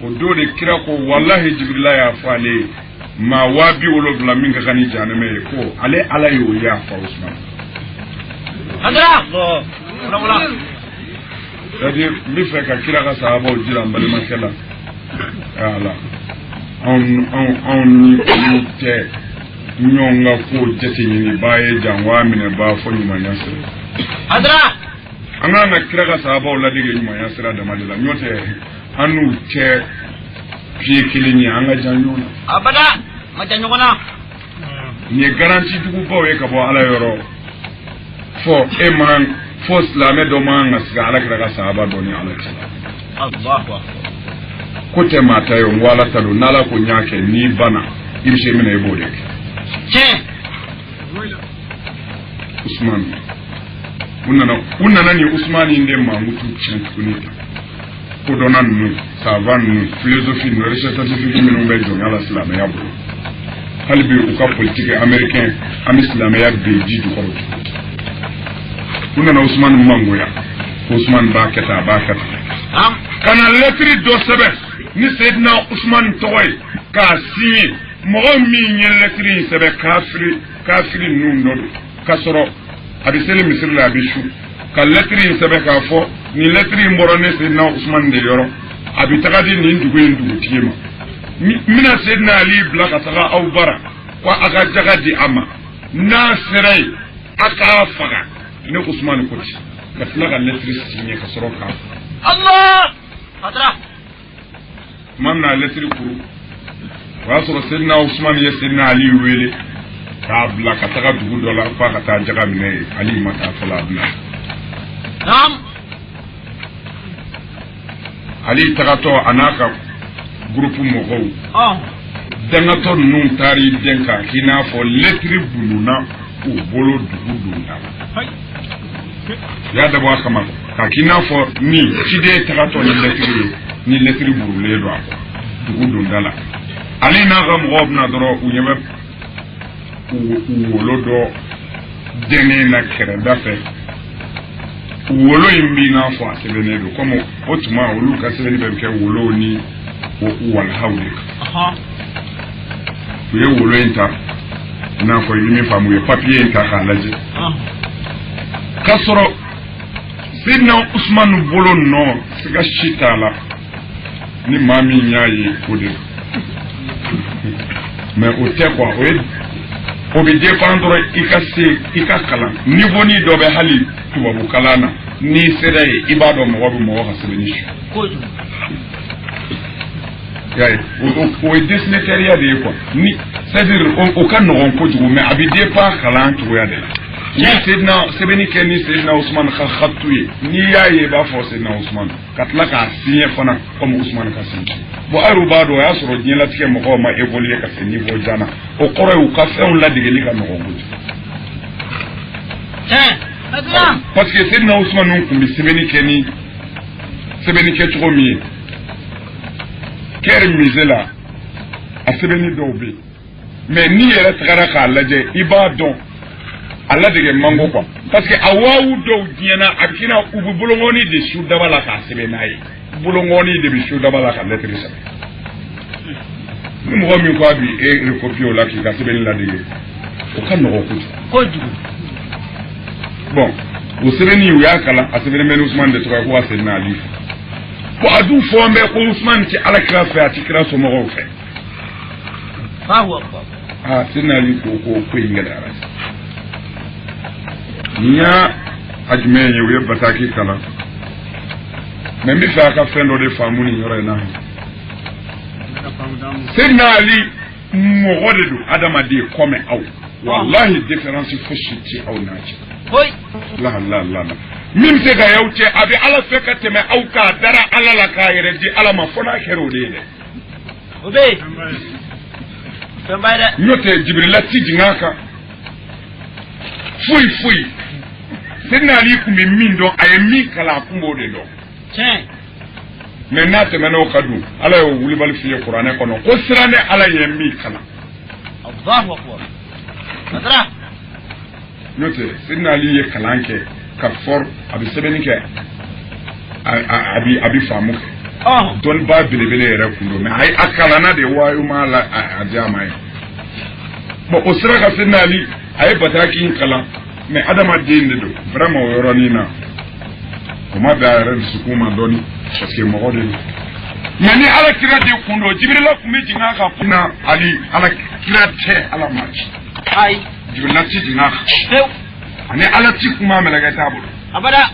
o do de kira ko wallahi jibril ya fa le ma wabi wolo bla minga kani janame ko ale ala yo ya fa Usman
adra wala
c'est-à-dire mi fe ka kira ka sahaba o jira mbali makela ala on ni te nyonga ko jete ni baye janwa mine ba fo ni manyasa
adra
anga na kira ka sahaba o ladige ni manyasa da malila nyote anu te pie kilini anga janyona
abada ma janyona
ni garanti dugu bawe ka bo ala yoro fo eman fo slame do manga siga ala kira ka sahaba do ni ala tala
Allahu akbar
kote mata yo wala talo nala ko nyake ni bana ibse mina e bode Usman unana ni Usman inde ma mutu chenkunita ko donan nu savan nu philosophie nu recherche scientifique minu be jo ala islam ya bo halbi u ka politique américain am islam ya be ji du ko unana Usman mangoya Usman ba kata kana lettre do sebe ni Sayyidina Usman toy ka signé mo mi ñe lettre sebe kafiri nu nodo kasoro abisele misir la bishu ka lettre sebe ka fo ni lettre mborone Sayyidina Usman de yoro abi tagadi ni ndugu tigema mina Sayyidina Ali blaka taga aw bara ko aga jagadi ama nasirai aka faga ni Usman ko ci ka tlaga lettre signé kasoro ka
Allah adra
manna lettre kuru wasoro Sayyidina Usman ye Sayyidina Ali wele ka bla ka taga dugu dola fa ka ta jaga mine Ali mata fala bla
nam
Ali taga to anaka groupe mo go danga to nun tari denka kina fo lettre buluna o bolo dugu dunda ya da ba kama ka kina fo ni cide taga to ni lettre burule do ako dugu dunda la Ali na ga mo na doro u yebe wolo do dene na kere dafe wolo imbi na fo asebene do komo otuma wolo ka sebene be ke wolo ni wal hawle ye wolo inta na ko yimi famu ye papier inta khalaje kasoro Sayyidina Usman bolo no siga shitala ni mami nyayi kode mais au te quoi o be dépendre ika kala niveau ni do be hali tubabu kalana ni seday ibado mo wabu mo waxa sebeni
ko
yaay o desnetaria de quoi ni c'est-à-dire o kan no ko jugo mais abi dépend kala to ya de ni Sayyidina sebeni ken ni Sayyidina Usman khattuye ni yaye ba fo Sayyidina Usman katla ka signé fana comme Usman ka signé bo arubado ya soro nyela tike mo ko ma évoluer ka se niveau jana o kore u ka fe on la digeli ka no ko parce que Sayyidina Usman non kumbi sebeni ke to mi ker misela a sebeni dobe mais ni yere tagara ka laje ibadon Allah de mango quoi parce que awawu do diena akina ubu bolongoni de shu dabala ka sebenayi bolongoni de bishu dabala ka lettre sa mo mi ko abi e recopio la ki ka sebeni la de o kan no ko du bon o sebeni u yakala a sebeni men Usman de to ko Sayyidina Ali ko adu fo me ko Usman ci ala kira fa ati kira so mo ko fe Sayyidina Ali ko ingala nya ajmenye we bataki kala membi fa ka fendo de famuni yore na Sayyidina Ali mo godedu adama de come aw wallahi difference fushiti aw naji
hoy
la min se ga yauce abi ala fe ka teme au ka dara ala la ka yere di ala ma fona kero de
obe tambayda
nyote jibrila ti jingaka fui senna ali ku min don ay mi kala kumbo de do mais na teme no kadu ala yo wuli bal fi qur'an ko no ko sirane ala ye mi kala
Allahu akbar Fadra
nyote senna ali ye kalanke ka for abi sebeni ke abi famu don ba bilibile yere kundo me ay akala na de wayu mala ajama yi bo osira ka sinali ay bataki kala me adama dinde do vraiment yoroni na kuma da ran su kuma doni parce que mo godel mani ala kira de kundo jibrila kuma jinga ka kuna ali ala kira te ala maji
ay
jibrila ti jinga ani ala ti kuma melaga tabo
abada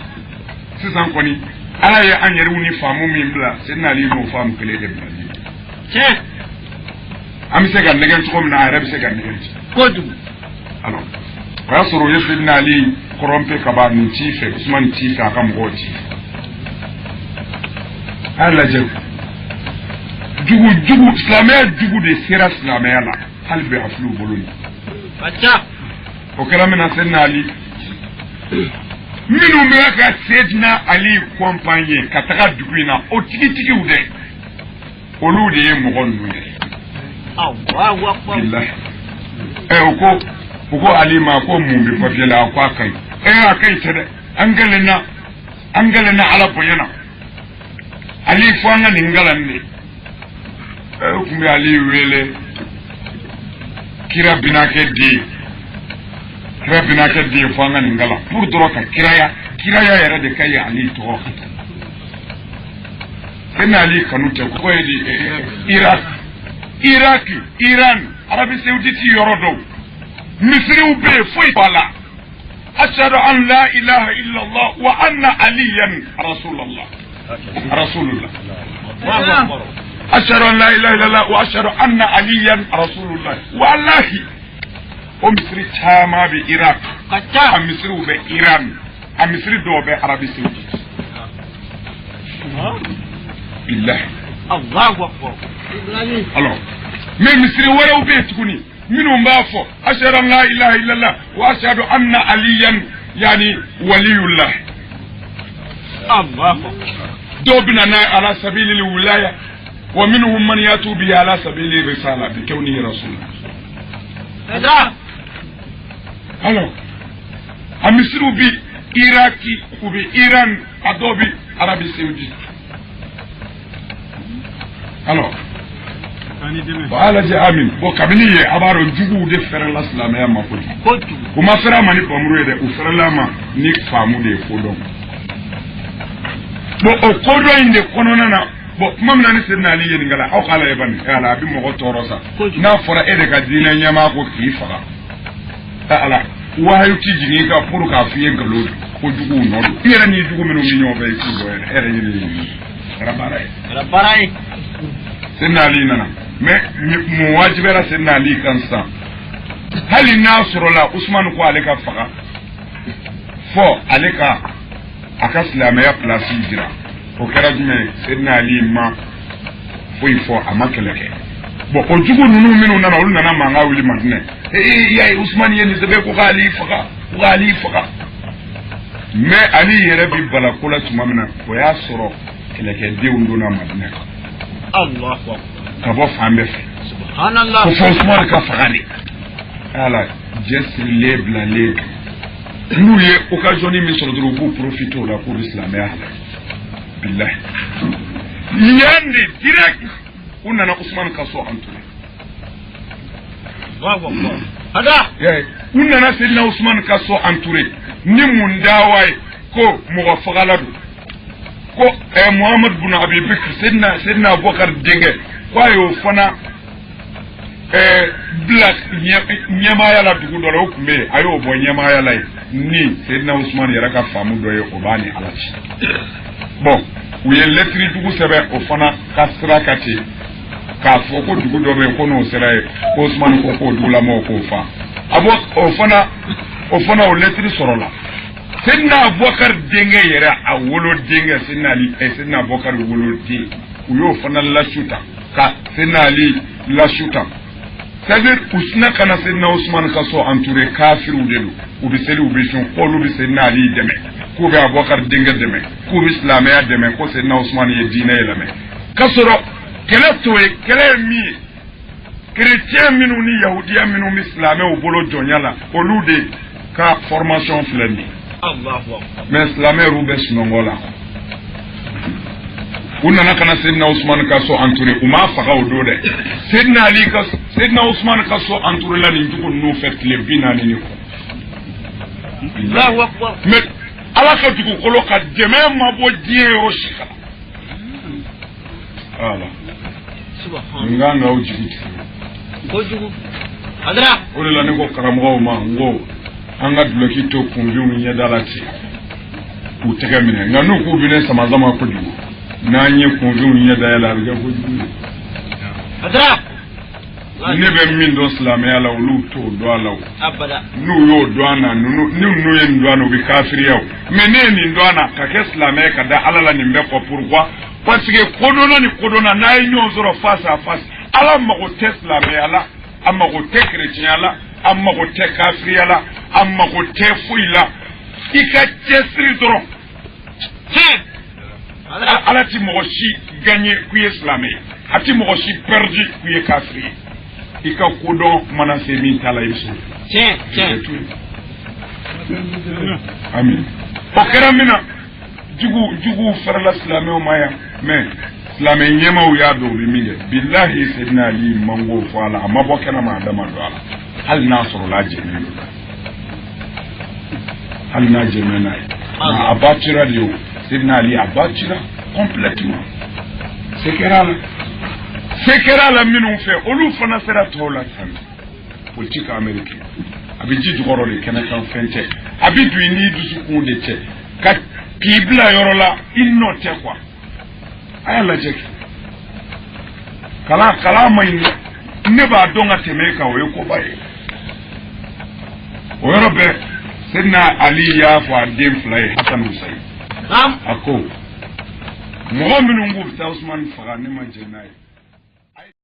sisan koni ala ya an yari wuni famu min bla sinna ali no famu kele de bla am se gan negen ko na arab se gan negen
kodu
alors wa soro yefinna ali korompe kaba ni tife usman tife aka mgoti ala je jugu islamia jugu de sira islamia la halbe aflu boloni
bacha
o kala mena sinna ali minu mbaka Sayyidina Ali compagnie kataka duguina o tigi ude olu de ye mogon nuye
Allahu akbar
billahi uko Ali ma ko mumbi ko fela ko akai akai tede angalena ala boyana Ali fanga ningalan ne kumbe Ali wele kira binake di fanga ngala pour droka kiraya yara de kay ali to khata ken ali kanute ko yedi Iran Arabie Saoudite yorodo Misri ube foi bala ashhadu an la ilaha illa Allah wa anna aliyan rasulullah ashhadu an la ilaha illa Allah wa ashhadu anna aliyan rasulullah wallahi o misri chama be Iraq
kacha
a misri be Iran a misri do be Arabie Saoudite billahi
Allahu akbar
alors mais misri wala be tukuni minu mbafo ashhadu an la ilaha illa Allah wa ashhadu anna aliyan yani waliyullah
Allahu
do binana ala sabili alwilaya wa minhum man yatu bi ala sabili risala bi kawnihi rasulullah alors a misiri bi Iraki ou bi Iran adobi Arabie Saoudite alors wala je amin bo kabini ye abaro jugu de fere la islamia ma ko kuma fera mani bamru de o fere la ma ni famu de fodon bo o kodo inde konona na bo kuma mina ni sirna ali yen ngala aw kala e ban ala bi mo torosa na fora e de ka dina nyama ko ki fara ala wahayu ti jini ka pour ka fiye ngalo ko jugu no yere ni jugu minu mi nyobe ko do ere ni rabarai sirna ali nana mais mu wajibera sirna ali kansa hali nasro la usman ko aleka faka fo aleka akasla ya place jira o karajume sirna ali ma foi fo amakeleke bo o jugu nunu minu nana ul nana manga wili madne ya usman yeni zebe ko khalifa mais ali yere bi bala kula tumamna ko ya soro keleke deunduna madne
Allahu akbar
kabo fambe
subhanallah
ko usman ka fagani ala just lebla leg nous y occasionné mais sur le groupe profiter la pour l'islam ya billahi yandi direct unna na usman kaso antu
Allahu akbar hada
unna na sayyidina usman kaso anture ni mundawai ko mo fagaladu ko muhammad bin abi bakr sayyidina abubakar denge kwayo fana black nyama yala dugu dole kumbe ayo bo nyama yala ni sayyidina usman yara ka famu doye obani alachi bon uye letri dugu sebe o fana kasra kati ka foko dugu dobe ko no sera usman ko dula mo ko fa abo o fana o letri sorola Sidna Abubakar denge yera a wolo denge Sidna Ali Sidna Abubakar wolo di uyo fana la shuta ka Sidna Ali la shuta c'est-à-dire usna kana Sidna Usman kaso entouré kafir ou delu ou bi seli ou bi jon ko bi Sidna Ali deme ko be Abubakar denge deme ko bi islamaya deme ko Sidna Usman ye dine elame kasoro kele toye kele mi chrétien minu ni yahudiya minu islamé au bolo jonyala olude ka formation fleni mais islamé roube sinongola unana kana Sidna Usman kaso entouré uma faga odode Sidna Ali kaso Sidna Usman kaso entouré la ni tuko no fait les binani ni ko
Allahu akbar
mais ala ka tuko kolo ka deme mabo die roshika ala subhanallah nganga ujiti
kojugu adra
ole la ne ko karamo ma ngo anga bloki to kunjunu nya dalati ku tegamine nganu ku bine sama zama ko jugu nanye kunjunu nya dala ga ko jugu
adra
ne be min do islam ya law lu to do law
abada
nu yo do ana nu yen do ana bi kafiri yaw meneni do ana ka ke islam e ka da alala ni mbe ko pourquoi parce que kodona na yi zoro face à face ala mago tesla me ala amma go te chrétien ala amma go te kafiri ala amma go te fuila ika tesri zoro ala ti mo shi gagner ku islamé ati mo shi perdu ku kafiri ika kodon manase min tala yesu
tiens
amin okaramina jugu farala islamé o maya mais islamé nyema o ya do bi minge billahi sayyidina Ali mango fala amma bokana ma dama do ala hal nasru la jemi hal na jemena abatira dio sayyidina Ali abatira complètement sekera la minu fe olu fana sera tola tan politique américaine abi ji dugoro le kana kan fente abi du ni dusu ko de che ka kibla yorola inno te quoi aya la jek kala mai ne ba donga teme ka we ko baye o yorobe Sidna Ali ya fa dem fly Hassan Hussein ako mo minungu ta Usman faga ne ma jenai